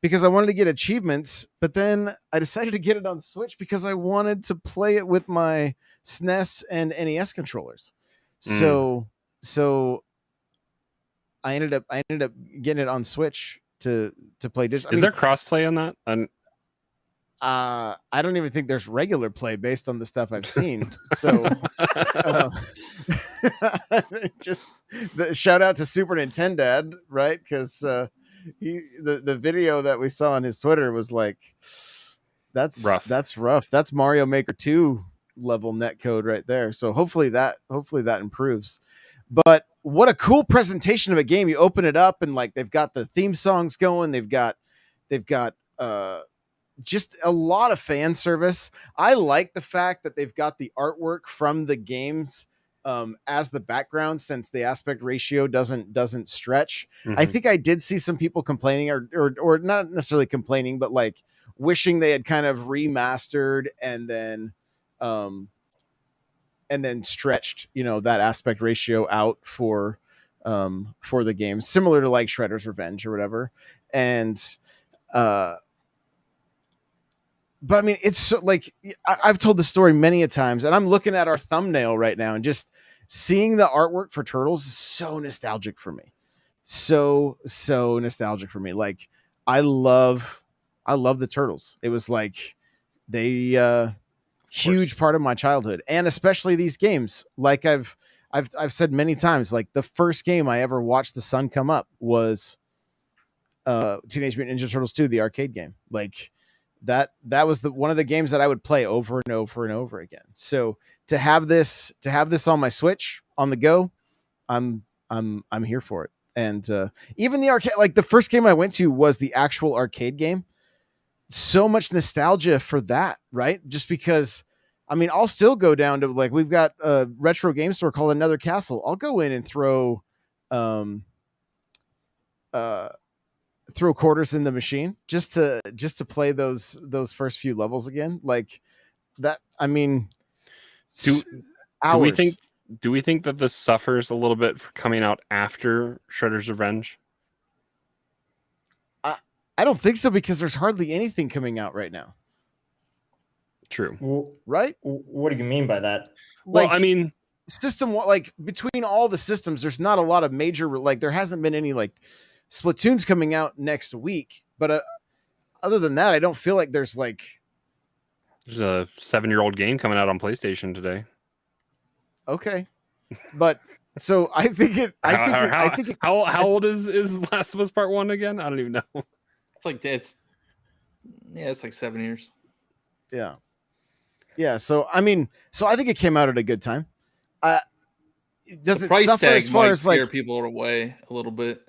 A: because I wanted to get achievements, but then I decided to get it on Switch because I wanted to play it with my SNES and NES controllers. So I ended up getting it on Switch to play digital.
B: Is there crossplay on that?
A: I don't even think there's regular play based on the stuff I've seen. So just the shout out to Super Nintendo Dad, right? Because the video that we saw on his Twitter was like, that's rough. That's Mario Maker 2 level netcode right there. So hopefully that improves. But what a cool presentation of a game. You open it up and like they've got the theme songs going. They've got just a lot of fan service. I like the fact that they've got the artwork from the games as the background, since the aspect ratio doesn't stretch. Mm-hmm. I think I did see some people complaining or not necessarily complaining, but like wishing they had kind of remastered and then stretched, that aspect ratio out for the game, similar to like Shredder's Revenge or whatever. And but I mean, it's so, like I've told the story many a times, and I'm looking at our thumbnail right now, and just seeing the artwork for Turtles is so nostalgic for me. so nostalgic for me. Like I love the Turtles. It was like they huge part of my childhood, and especially these games. Like I've said many times, like the first game I ever watched the sun come up was Teenage Mutant Ninja Turtles 2, the arcade game. Like that was one of the games that I would play over and over and over again. So to have this on my Switch on the go, I'm here for it. And even the arcade, like the first game I went to was the actual arcade game. So much nostalgia for that, right? Just because, I mean, I'll still go down to, like, we've got a retro game store called Another Castle. I'll go in and throw quarters in the machine just to play those first few levels again. Like that. I mean,
B: do we think that this suffers a little bit for coming out after Shredder's Revenge?
A: I don't think so, because there's hardly anything coming out right now.
B: True.
A: Right?
C: What do you mean by that?
A: Like,
B: well, I mean,
A: system, like between all the systems, there's not a lot of major, like there hasn't been any, like Splatoon's coming out next week, but other than that, I don't feel like there's a
B: 7-year-old game coming out on PlayStation today.
A: Okay, but so I think it. I think it.
B: How old is Last of Us Part 1 again? I don't even know.
D: It's like 7 years.
A: Yeah. So I mean, I think it came out at a good time. Does
D: the
A: it
D: price
A: suffer
D: tag
A: as far
D: might
A: as
D: scare
A: like
D: people away a little bit?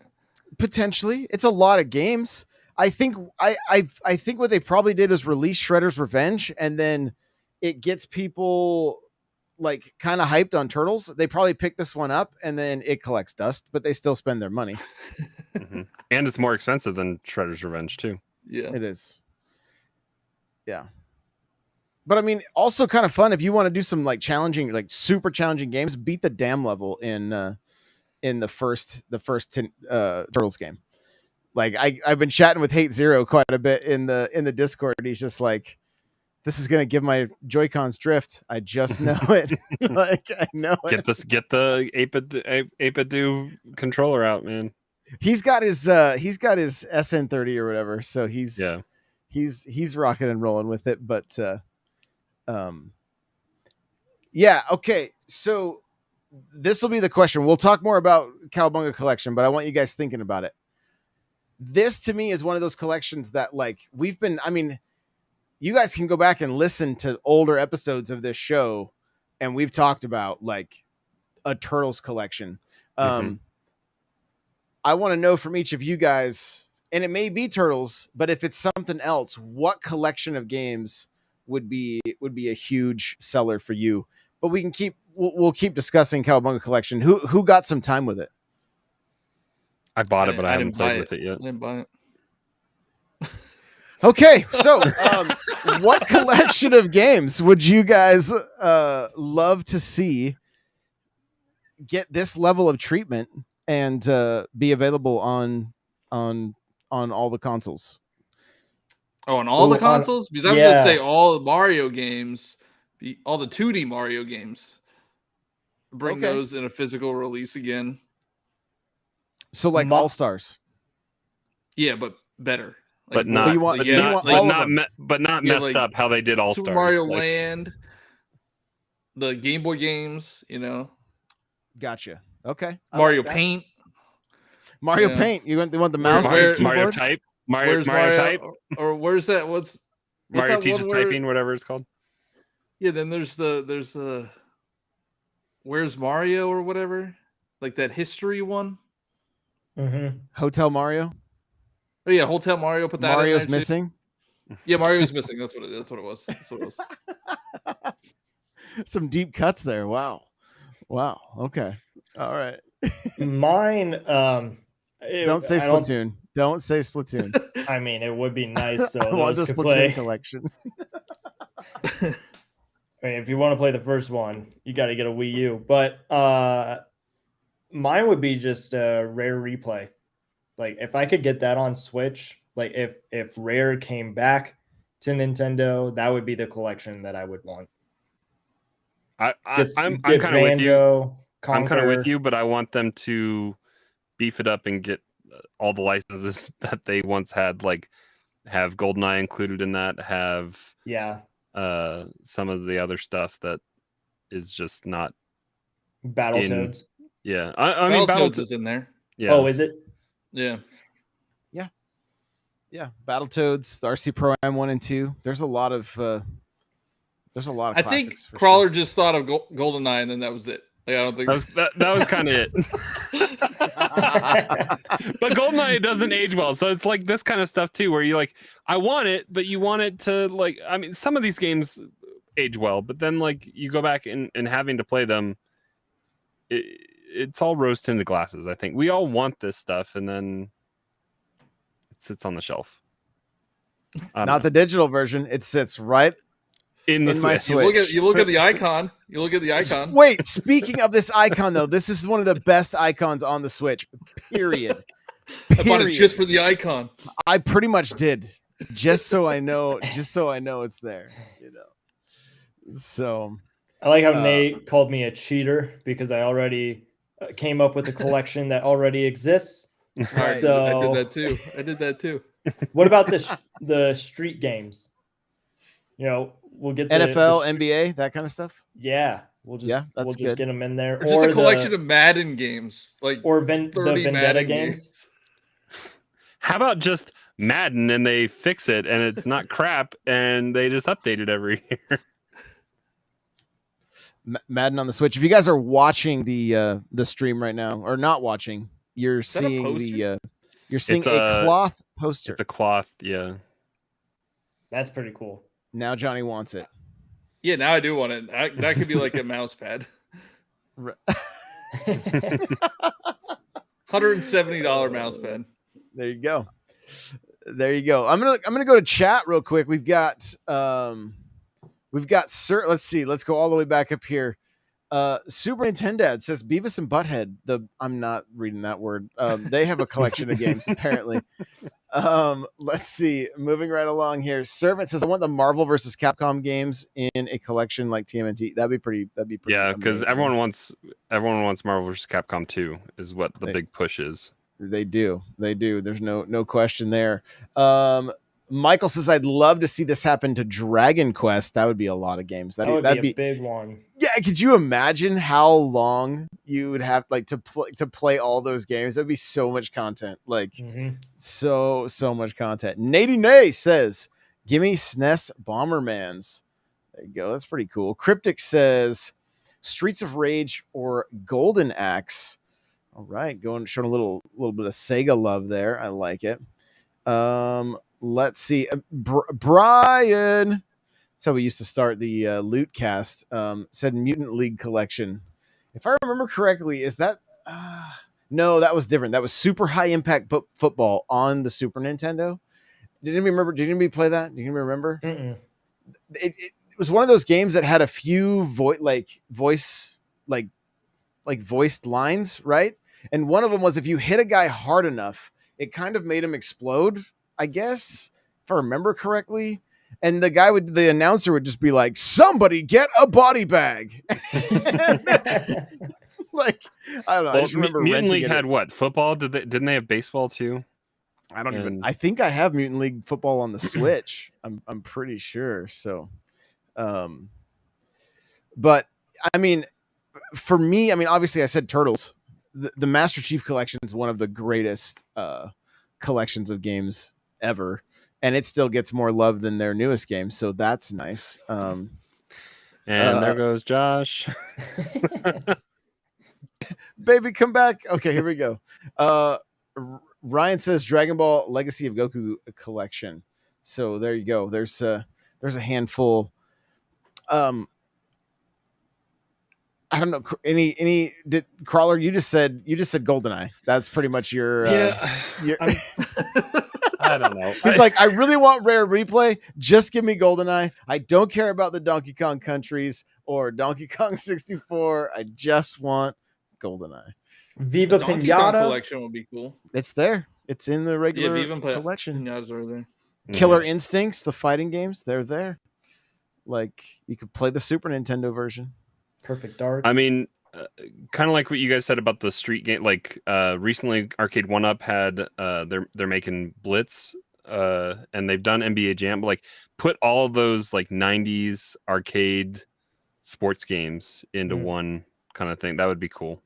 A: Potentially, it's a lot of games. I think I think what they probably did is release Shredder's Revenge, and then it gets people like kind of hyped on Turtles. They probably pick this one up, and then it collects dust, but they still spend their money.
B: Mm-hmm. And it's more expensive than Shredder's Revenge too.
D: Yeah,
A: it is. Yeah. But I mean, also kind of fun if you want to do some like challenging, like super challenging games. Beat the dam level in the first Turtles game. Like I've been chatting with Hate Zero quite a bit in the Discord. He's just like, this is gonna give my Joy-Cons drift. I just know it. Like I know it.
B: Get the 8-bit controller out, man.
A: He's got his SN30 or whatever, so he's rocking and rolling with it. But yeah, okay. So this will be the question. We'll talk more about Cowabunga Collection, but I want you guys thinking about it. This to me is one of those collections that like you guys can go back and listen to older episodes of this show, and we've talked about like a Turtles collection. I want to know from each of you guys, and it may be Turtles, but if it's something else, what collection of games would be a huge seller for you? But we'll keep discussing Cowabunga Collection. Who got some time with it?
B: I bought it, but I haven't played with it yet.
D: I didn't buy it.
A: Okay, so what collection of games would you guys love to see get this level of treatment and be available on all the consoles?
D: Oh, on all the consoles? Because I was going to say all the Mario games, all the 2D Mario games. Bring those in a physical release again.
A: So like All-Stars.
D: Yeah, but better.
B: Like, not messed up how they did All-Stars.
D: Super Mario Land, the Game Boy games, you know.
A: Gotcha. Okay.
D: Mario Paint.
A: Mario Paint. You want the mouse?
B: Mario Type. Mario Type.
D: Or where's that? What's
B: Mario
D: that
B: Teaches Typing, whatever it's called.
D: Yeah, then there's the Where's Mario or whatever? Like that history one.
C: Mm-hmm.
A: Hotel Mario.
D: Oh yeah, Hotel Mario. Put that.
A: Mario's
D: in there
A: missing.
D: Yeah, Mario's missing. That's what it was. That's what it was.
A: Some deep cuts there. Wow. Okay. All right.
C: Mine.
A: Don't say Splatoon. Don't say Splatoon.
C: I mean, it would be nice. So
A: I want the Splatoon collection.
C: I mean, if you want to play the first one, you got to get a Wii U. But mine would be just a Rare Replay. Like if I could get that on Switch, like if Rare came back to Nintendo, that would be the collection that I would want.
B: I'm kind of with you.
C: Conquer.
B: I'm kind of with you, but I want them to beef it up and get all the licenses that they once had, like have GoldenEye included in that, have some of the other stuff that is just not
C: Battletoads.
B: Yeah, I mean
D: Battletoads is in there.
B: Yeah.
C: Oh, is it?
D: Yeah.
A: Yeah, Battletoads, the RC Pro Am 1 and 2. There's a lot of classics.
D: I think Crawler just thought of GoldenEye, and then that was it. Like, I don't think
B: that was kind of it. But GoldenEye doesn't age well, so it's like this kind of stuff too, where you like, I want it, but you want it to like. I mean, some of these games age well, but then like you go back and having to play them, it's all rose tinted glasses. I think we all want this stuff, and then it sits on the shelf.
A: Not the digital version. It sits right
B: in my
A: Switch.
D: You look at the icon. You look at the icon.
A: Wait, speaking of this icon though, this is one of the best icons on the Switch. Period.
D: I bought it just for the icon.
A: I pretty much did, just so I know it's there. You know. So
C: I like how Nate called me a cheater because I already came up with a collection that already exists.
D: Right.
C: So
D: I did that too.
C: What about the street games? You know, we'll get
A: NFL, NBA, that kind of stuff.
C: Yeah, we'll just get them in there.
D: Or just a collection of Madden games, like
C: the Vendetta
D: Madden
C: games.
B: How about just Madden and they fix it and it's not crap and they just update it every year?
A: Madden on the Switch. If you guys are watching the stream right now or not watching, you're seeing a cloth poster.
B: It's a cloth, yeah.
C: That's pretty cool.
A: Now Johnny wants it.
D: Yeah, now I do want it. That could be like a mouse pad. $170 mouse pad.
A: There you go. I'm gonna go to chat real quick. We've got let's see. Let's go all the way back up here. Super Nintendo says Beavis and Butthead. I'm not reading that word. They have a collection of games apparently. Let's see. Moving right along here. Servant says I want the Marvel versus Capcom games in a collection like TMNT. That'd be pretty.
B: Yeah, because everyone wants Marvel versus Capcom 2 is what the big push is.
A: They do. There's no question there. Michael says, I'd love to see this happen to Dragon Quest. That would be a lot of games. That'd be a big one. Yeah, could you imagine how long you would have like to play all those games? That'd be so much content. Like so much content. Nady Nay says, give me SNES Bombermans. There you go. That's pretty cool. Cryptic says Streets of Rage or Golden Axe. All right, showing a little bit of Sega love there. I like it. Let's see. Brian, that's how we used to start the Loot Cast. Said Mutant League Collection. If I remember correctly, is that no? That was different. That was Super High Impact Football on the Super Nintendo. Did anybody play that? Do you remember? It was one of those games that had a few voiced lines, right? And one of them was if you hit a guy hard enough, it kind of made him explode, I guess, if I remember correctly. And the announcer would just be like, somebody get a body bag. Like, I don't know. I just remember
B: Mutant League had what? Football? Didn't they have baseball too?
A: I think I have Mutant League Football on the Switch. I'm pretty sure. So, but I mean, for me, I mean, obviously I said Turtles. The Master Chief Collection is one of the greatest collections of games ever, and it still gets more love than their newest game, so that's nice.
B: And there goes Josh.
A: Baby, come back. Okay, here we go. Ryan says Dragon Ball Legacy of Goku collection. So there you go. There's a handful. I don't know any did Crawler. You just said GoldenEye. That's pretty much your.
B: I don't know.
A: He's like, I really want Rare Replay. Just give me GoldenEye. I don't care about the Donkey Kong Countries or Donkey Kong 64. I just want GoldenEye.
C: Viva
D: Donkey
C: Pinata
D: Kong collection would be cool.
A: It's there. It's in the regular collection.
D: Pinatas are there.
A: Killer Instincts, the fighting games, they're there. Like you could play the Super Nintendo version.
C: Perfect Dark.
B: I mean, kind of like what you guys said about the street game. Like recently, Arcade 1UP had they're making Blitz, and they've done NBA Jam. But like, put all of those like '90s arcade sports games into one kind of thing. That would be cool.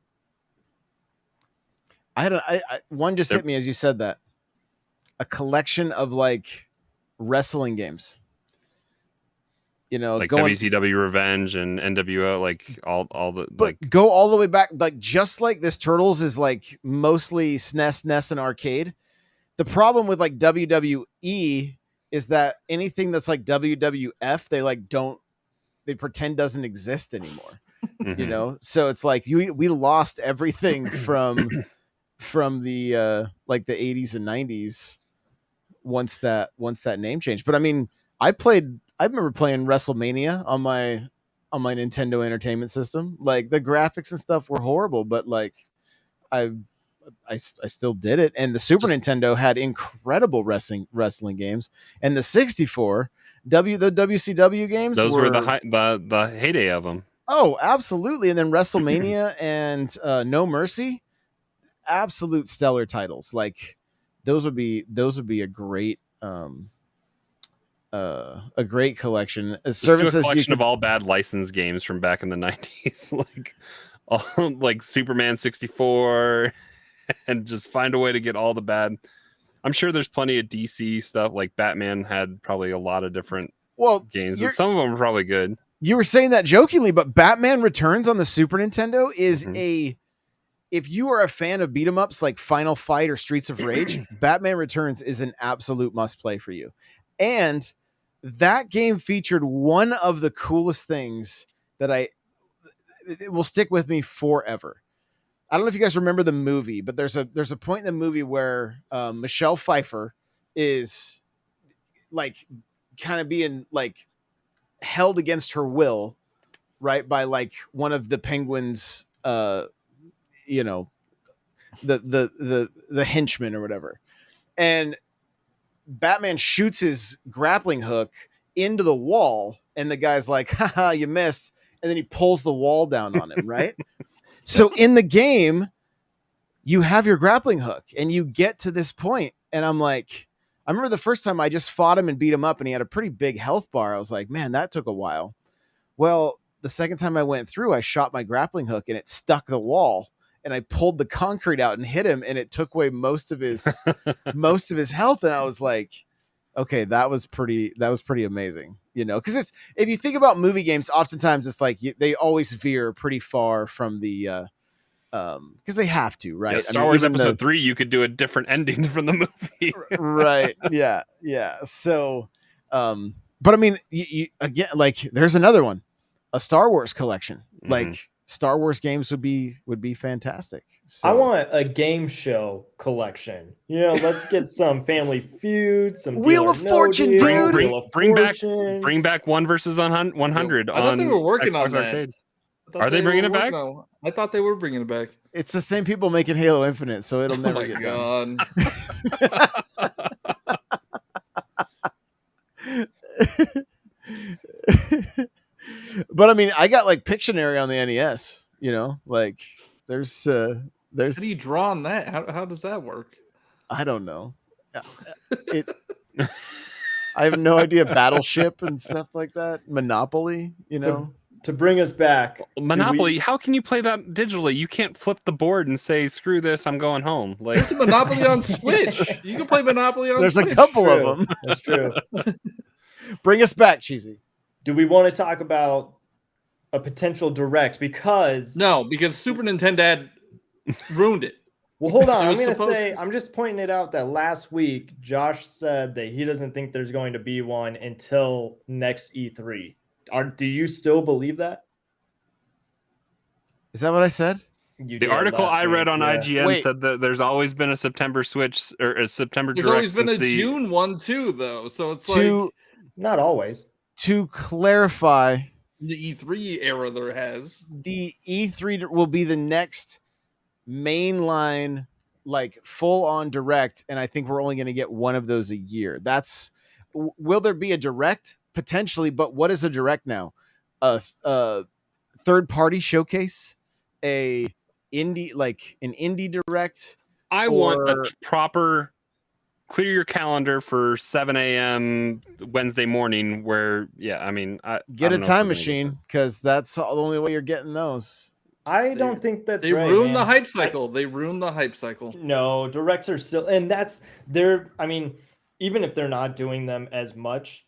A: One just hit me as you said that. A collection of like wrestling games. You know,
B: like WCW Revenge and NWO, like all the
A: but
B: like
A: go all the way back, like just like this Turtles is like mostly SNES, NES, and arcade. The problem with like WWE is that anything that's like WWF, they pretend doesn't exist anymore. You know, so it's like we lost everything from the like the 80s and 90s once that name changed. But I mean, I remember playing WrestleMania on my Nintendo Entertainment System. Like the graphics and stuff were horrible, but like I still did it. And the Super Nintendo had incredible wrestling games, and the 64 the WCW games.
B: Those were the heyday of them.
A: Oh, absolutely. And then WrestleMania and No Mercy, absolute stellar titles. Like those would be a great collection.
B: Just do a collection of all bad licensed games from back in the 90s, like all like Superman 64, and just find a way to get all the bad. I'm sure there's plenty of DC stuff. Like Batman had probably a lot of different games, but some of them are probably good.
A: You were saying that jokingly, but Batman Returns on the Super Nintendo is if you are a fan of beat 'em ups like Final Fight or Streets of Rage, Batman Returns is an absolute must play for you. And that game featured one of the coolest things that it will stick with me forever. I don't know if you guys remember the movie, but there's a point in the movie where Michelle Pfeiffer is like kind of being like held against her will, right, by like one of the Penguins, you know, the henchman or whatever, and Batman shoots his grappling hook into the wall, and the guy's like, haha, you missed, and then he pulls the wall down on him, right? So in the game, you have your grappling hook, and you get to this point, and I'm like, I remember the first time I just fought him and beat him up, and he had a pretty big health bar. I was like, man, that took a while. Well, the second time I went through, I shot my grappling hook, and it stuck the wall, and I pulled the concrete out and hit him, and it took away most of his health. And I was like, okay, that was pretty amazing, you know, because if you think about movie games, oftentimes it's like they always veer pretty far from the because they have to, right?
B: Yeah, Star Wars Episode 3, you could do a different ending from the movie.
A: Right. Yeah. So but I mean, you again, like there's another one, a Star Wars collection. Like Star Wars games would be fantastic. So.
C: I want a game show collection. You know, let's get some Family Feud, some
A: Wheel of Fortune, dude.
B: Bring back 1 versus 100.
D: I thought they were working on that.
B: Arcade. Are they bringing it back?
D: I thought they were bringing it back.
A: It's the same people making Halo Infinite, so it'll never get done. But I mean, I got like Pictionary on the NES, you know, like there's
D: how do you draw on that? How does that work?
A: I don't know. I have no idea. Battleship and stuff like that. Monopoly, you know.
C: To bring us back,
B: Monopoly. How can you play that digitally? You can't flip the board and say, "Screw this, I'm going home." Like
D: there's a Monopoly on Switch. You can play Monopoly on.
A: There's
D: Switch.
A: A couple of them.
C: That's true.
A: Bring us back, Cheesy.
C: Do we want to talk about a potential direct? Because
D: Super Nintendo had ruined it.
C: Well, hold on. I'm just pointing it out that last week Josh said that he doesn't think there's going to be one until next E3. Do you still believe that?
A: Is that what I said?
B: The article I read on IGN said that there's always been a September Switch or a September direct.
D: There's always been a June one too, though. So it's
C: not always.
A: To clarify,
D: the E3 era there has.
A: The E3 will be the next mainline, like full on direct, and I think we're only going to get one of those a year. Will there be a direct? Potentially, but what is a direct now? A third party showcase an indie direct.
B: I want a proper clear your calendar for 7 a.m. Wednesday morning where,
A: get a time machine, because that's the only way you're getting those.
C: I don't think that's
D: they
C: right.
D: They ruined
C: man.
D: the hype cycle. They ruined the hype cycle.
C: No, directs are still, and I mean, even if they're not doing them as much,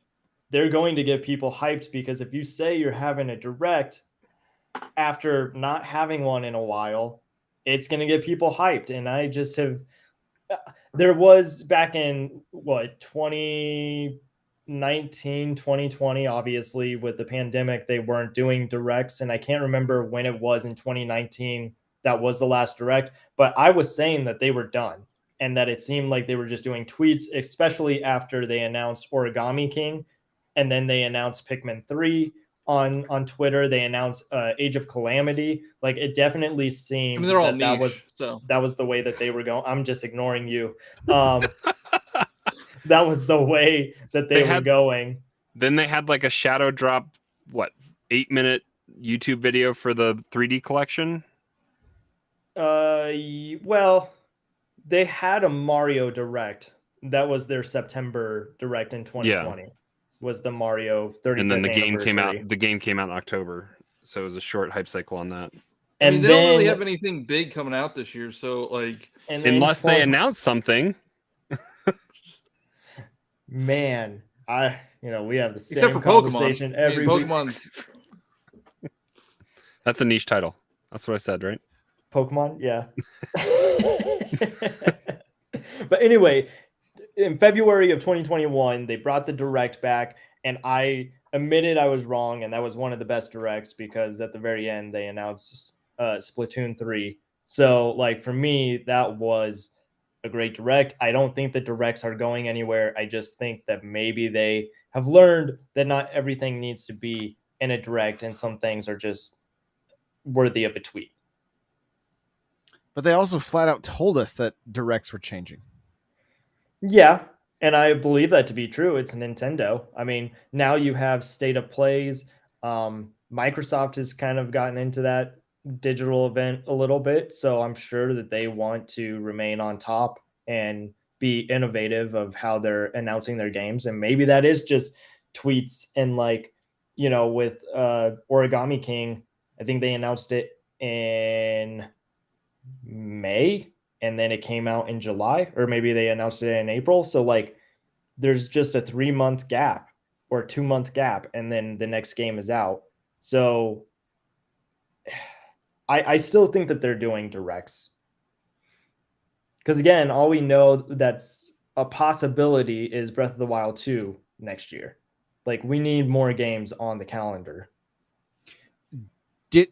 C: they're going to get people hyped, because if you say you're having a direct after not having one in a while, it's going to get people hyped. And I just have, there was back in 2019, 2020, obviously with the pandemic, they weren't doing directs. And I can't remember when it was in 2019 that was the last direct, but I was saying that they were done and that it seemed like they were just doing tweets, especially after they announced Origami King and then they announced Pikmin 3 on Twitter. They announced Age of Calamity. Like, it definitely seemed
D: they're all
C: that
D: niche,
C: that was the way that they were going. I'm just ignoring you. That was the way that they were going.
B: Then they had like a shadow drop, 8-minute YouTube video for the 3D collection?
C: Well, they had a Mario Direct. That was their September Direct in 2020. Was the Mario 35th
B: and then the game
C: anniversary.
B: came out. The game came out in October, so it was a short hype cycle on that.
D: I mean, they don't really have anything big coming out this year, so
B: unless they announce something.
C: Man, we have the same
D: except for
C: conversation
D: Pokemon.
C: every week.
B: That's a niche title. That's what I said, right?
C: Pokemon, yeah. But anyway, in February of 2021, they brought the direct back, and I admitted I was wrong, and that was one of the best directs, because at the very end they announced Splatoon 3. So, for me, that was a great direct. I don't think the directs are going anywhere. I just think that maybe they have learned that not everything needs to be in a direct, and some things are just worthy of a tweet.
A: But they also flat out told us that directs were changing.
C: Yeah, and I believe that to be true. It's Nintendo. I mean, now you have state of plays. Microsoft has kind of gotten into that digital event a little bit, so I'm sure that they want to remain on top and be innovative of how they're announcing their games. And maybe that is just tweets and with Origami King, I think they announced it in May and then it came out in July, or maybe they announced it in April. So there's just a 3-month gap or 2-month gap, and then the next game is out. So I still think that they're doing directs. Because again, all we know that's a possibility is Breath of the Wild 2 next year. We need more games on the calendar.
A: Did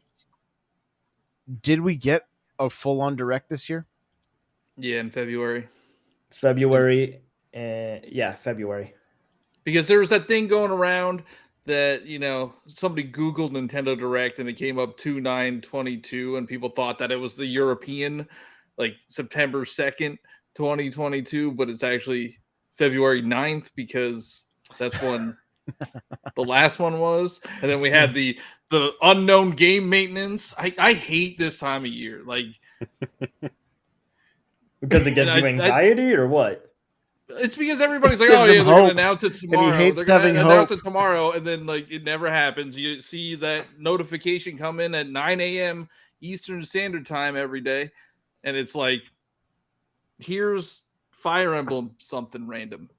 A: we get a full-on direct this year?
D: Yeah, in February.
C: February.
D: Because there was that thing going around that, somebody Googled Nintendo Direct and it came up 2/9/22, and people thought that it was the European, September 2nd, 2022, but it's actually February 9th, because that's when the last one was. And then we had the unknown game maintenance. I hate this time of year.
C: Because it gives you anxiety or what?
D: It's because everybody's like, oh yeah, they're going to announce it tomorrow.
A: And he hates
D: they're going to announce
A: hope.
D: it tomorrow, and then it never happens. You see that notification come in at 9 a.m. Eastern Standard Time every day, and it's here's Fire Emblem something random.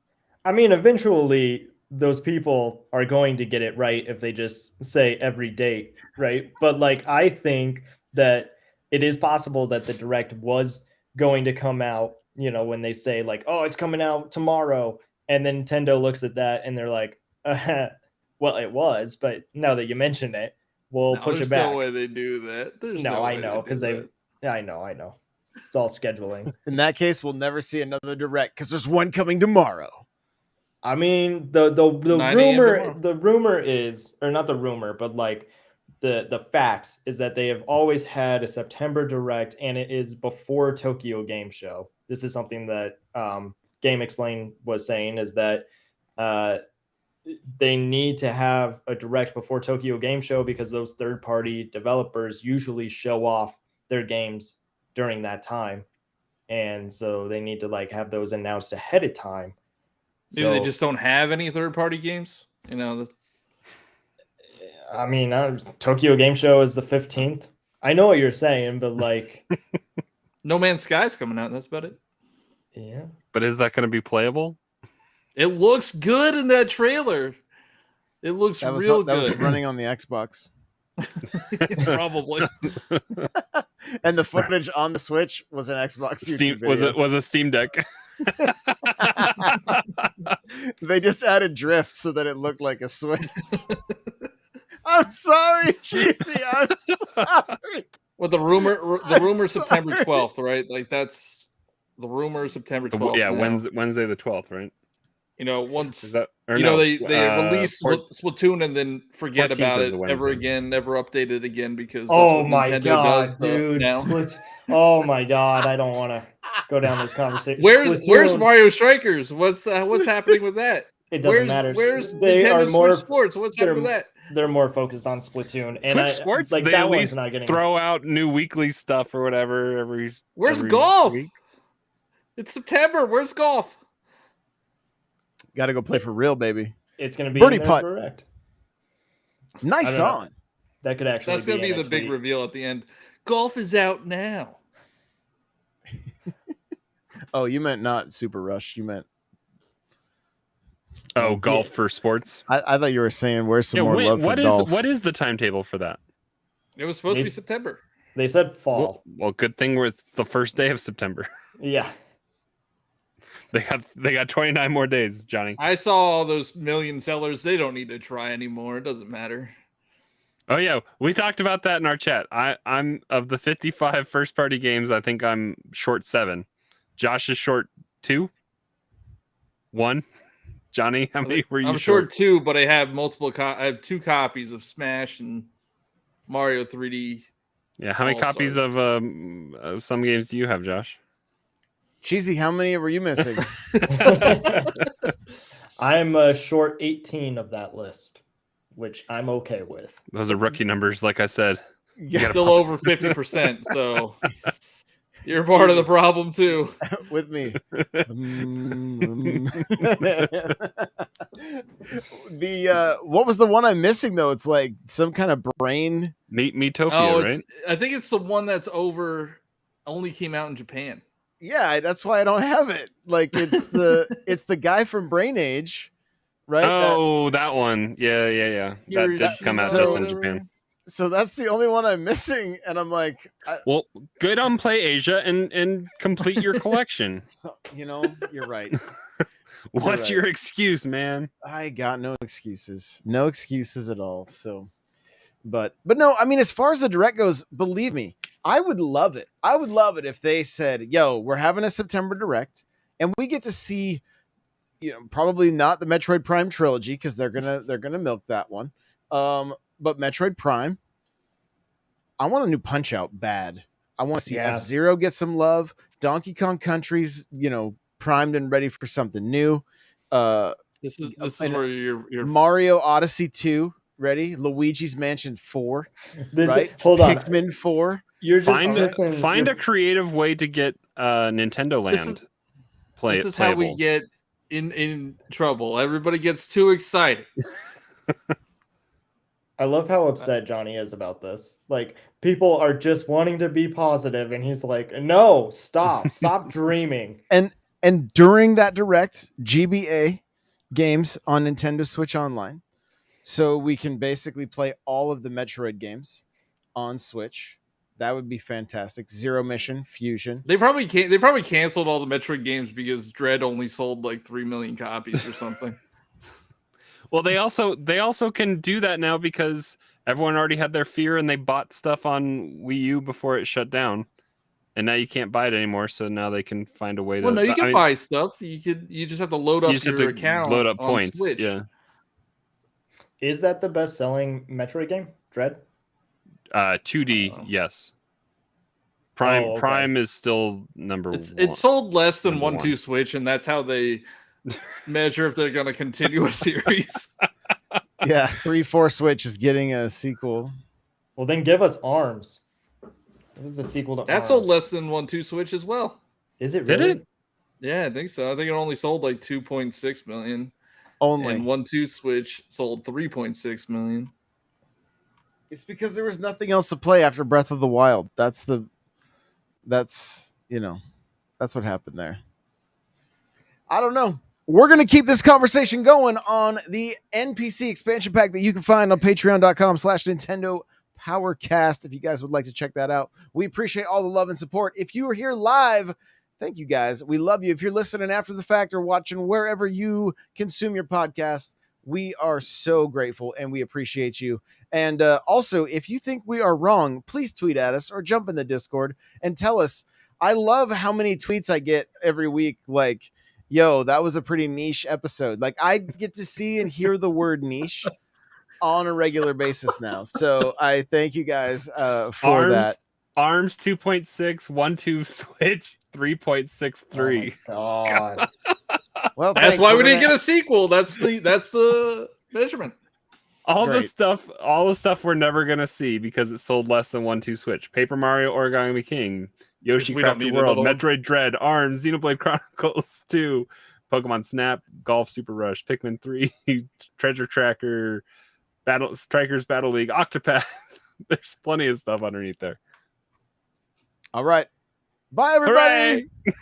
C: I mean, eventually those people are going to get it right if they just say every date, right? But I think that it is possible that the direct was going to come out, when they say oh, it's coming out tomorrow, and then Nintendo looks at that and they're like, well, it was, but now that you mention it, we'll push it back.
D: There's no way they do that.
C: I know, because I know. It's all scheduling.
A: In that case, we'll never see another direct because there's one coming tomorrow.
C: I mean, the rumor is, or not the rumor, but the facts is that they have always had a September direct, and it is before Tokyo Game Show. This is something that Game Explain was saying, is that they need to have a direct before Tokyo Game Show because those third-party developers usually show off their games during that time, and so they need to like have those announced ahead of time.
D: Maybe they just don't have any third-party games.
C: I mean, Tokyo Game Show is the 15th. I know what you're saying, but like,
D: No Man's Sky's coming out. That's about it.
C: Yeah.
B: But is that going to be playable?
D: It looks good in that trailer. It looks real good.
A: That was running on the Xbox.
D: Probably.
A: And the footage on the Switch was an Xbox YouTube video.
B: Was a Steam Deck.
A: They just added drift so that it looked like a Switch. I'm sorry, Cheesy. I'm sorry.
D: Well, the rumor September 12th, right? Like that's the rumor September 12th.
B: Yeah, Wednesday the 12th, right?
D: Once
B: is that,
D: they release Splatoon and then forget about it ever again, never update it again because that's what Nintendo does
C: dude.
D: Now.
C: Oh my god, I don't want to go down this conversation.
D: Where's Mario Strikers? What's happening with that?
C: It doesn't matter.
D: Where's Nintendo Switch Sports? What's happening with that?
C: They're more focused on Splatoon and
B: Switch Sports. Like, they at least throw out new weekly stuff or whatever every.
D: Where's golf?
B: Week?
D: It's September. Where's golf?
A: Got to go play for real, baby.
C: It's going to be
A: birdie putt.
C: Correct.
A: Nice on.
C: That could actually.
D: That's going to be the big reveal at the end. Golf is out now.
A: Oh, you meant not Super Rush. You meant.
B: Oh, golf for sports.
A: I thought you were saying where's some more love for golf.
B: What is the timetable for that?
D: It was supposed to be September.
C: They said fall.
B: Well, good thing we're the first day of September.
C: Yeah.
B: They got 29 more days, Johnny.
D: I saw all those million sellers. They don't need to try anymore. It doesn't matter.
B: Oh yeah, we talked about that in our chat. I'm of the 55 first party games. I think I'm short 7. Josh is short 2. 1. Johnny, how many were you?
D: I'm short 2, but I have I have 2 copies of Smash and Mario 3D.
B: Yeah, how many copies of some games do you have, Josh?
A: Cheesy, how many were you missing?
C: I'm short 18 of that list, which I'm okay with.
B: Those are rookie numbers, like I said.
D: You're still over 50%, so you're part of the problem too.
A: With me. What was the one I'm missing though? It's like some kind of brain
B: Metopia, right?
D: I think it's the one that's only came out in Japan.
A: Yeah, that's why I don't have it. Like it's the guy from Brain Age, right?
B: Oh, that one. Yeah. That did come out just in Japan.
A: So that's the only one I'm missing, and I'm like,
B: well, good on Play Asia and complete your collection.
A: So, you're right.
B: What's your excuse, man?
A: I got no excuses at all. So, but no, I mean, as far as the direct goes, believe me, I would love it. I would love it if they said, "Yo, we're having a September direct, and we get to see, probably not the Metroid Prime trilogy because they're gonna milk that one." But Metroid Prime, I want a new Punch Out bad. I want to see F-Zero get some love. Donkey Kong Country's, primed and ready for something new.
D: This is where you're
A: Mario Odyssey 2 ready. Luigi's Mansion 4.
C: Hold on.
A: Pikmin 4.
C: You're just
B: find a creative way to get Nintendo Land.
D: This is how we get in trouble. Everybody gets too excited.
C: I love how upset Johnny is about this. Like, people are just wanting to be positive, and he's like, no, stop dreaming.
A: And during that direct, GBA games on Nintendo Switch Online, so we can basically play all of the Metroid games on Switch. That would be fantastic. Zero Mission, Fusion.
D: They probably canceled all the Metroid games because Dread only sold like 3 million copies or something.
B: Well, they also can do that now because everyone already had their fear and they bought stuff on Wii U before it shut down, and now you can't buy it anymore. So now they can find a way to.
D: Well, no, you can buy stuff. You just have to load up your account.
B: Load up
D: on
B: points.
D: Switch.
B: Yeah.
C: Is that the best-selling Metroid game, Dread?
B: 2D, yes. Prime is still number one.
D: It sold less than 1-2 Switch, and that's how they measure if they're going to continue a series.
A: Yeah, 3-4 Switch is getting a sequel.
C: Well, then give us Arms. What is the sequel to
D: That's
C: Arms?
D: sold less than 1-2 Switch as well.
C: Is it
B: Did
C: really?
B: it?
D: Yeah, I think so. I think it only sold like 2.6 million.
A: Only.
D: And 1-2 Switch sold 3.6 million.
A: It's because there was nothing else to play after Breath of the Wild. That's what happened there. I don't know. We're going to keep this conversation going on the NPC expansion pack that you can find on patreon.com/Nintendo Powercast. If you guys would like to check that out, we appreciate all the love and support. If you are here live, thank you guys. We love you. If you're listening after the fact or watching wherever you consume your podcast, we are so grateful and we appreciate you. And also, if you think we are wrong, please tweet at us or jump in the Discord and tell us. I love how many tweets I get every week. Like, yo, that was a pretty niche episode. Like, I get to see and hear the word niche on a regular basis now. So I thank you guys for that.
B: Arms 2.6, 1-2 Switch 3.63.
C: Oh my God.
A: Well,
D: that's why we didn't get a sequel. That's the measurement.
B: All the stuff we're never gonna see because it sold less than 1-2 Switch. Paper Mario Origami King, Yoshi Crafted World, Metroid Dread, Arms, Xenoblade Chronicles 2, Pokemon Snap, Golf Super Rush, Pikmin 3, Treasure Tracker, Strikers Battle League, Octopath. There's plenty of stuff underneath there.
A: All right. Bye, everybody.
B: Hooray!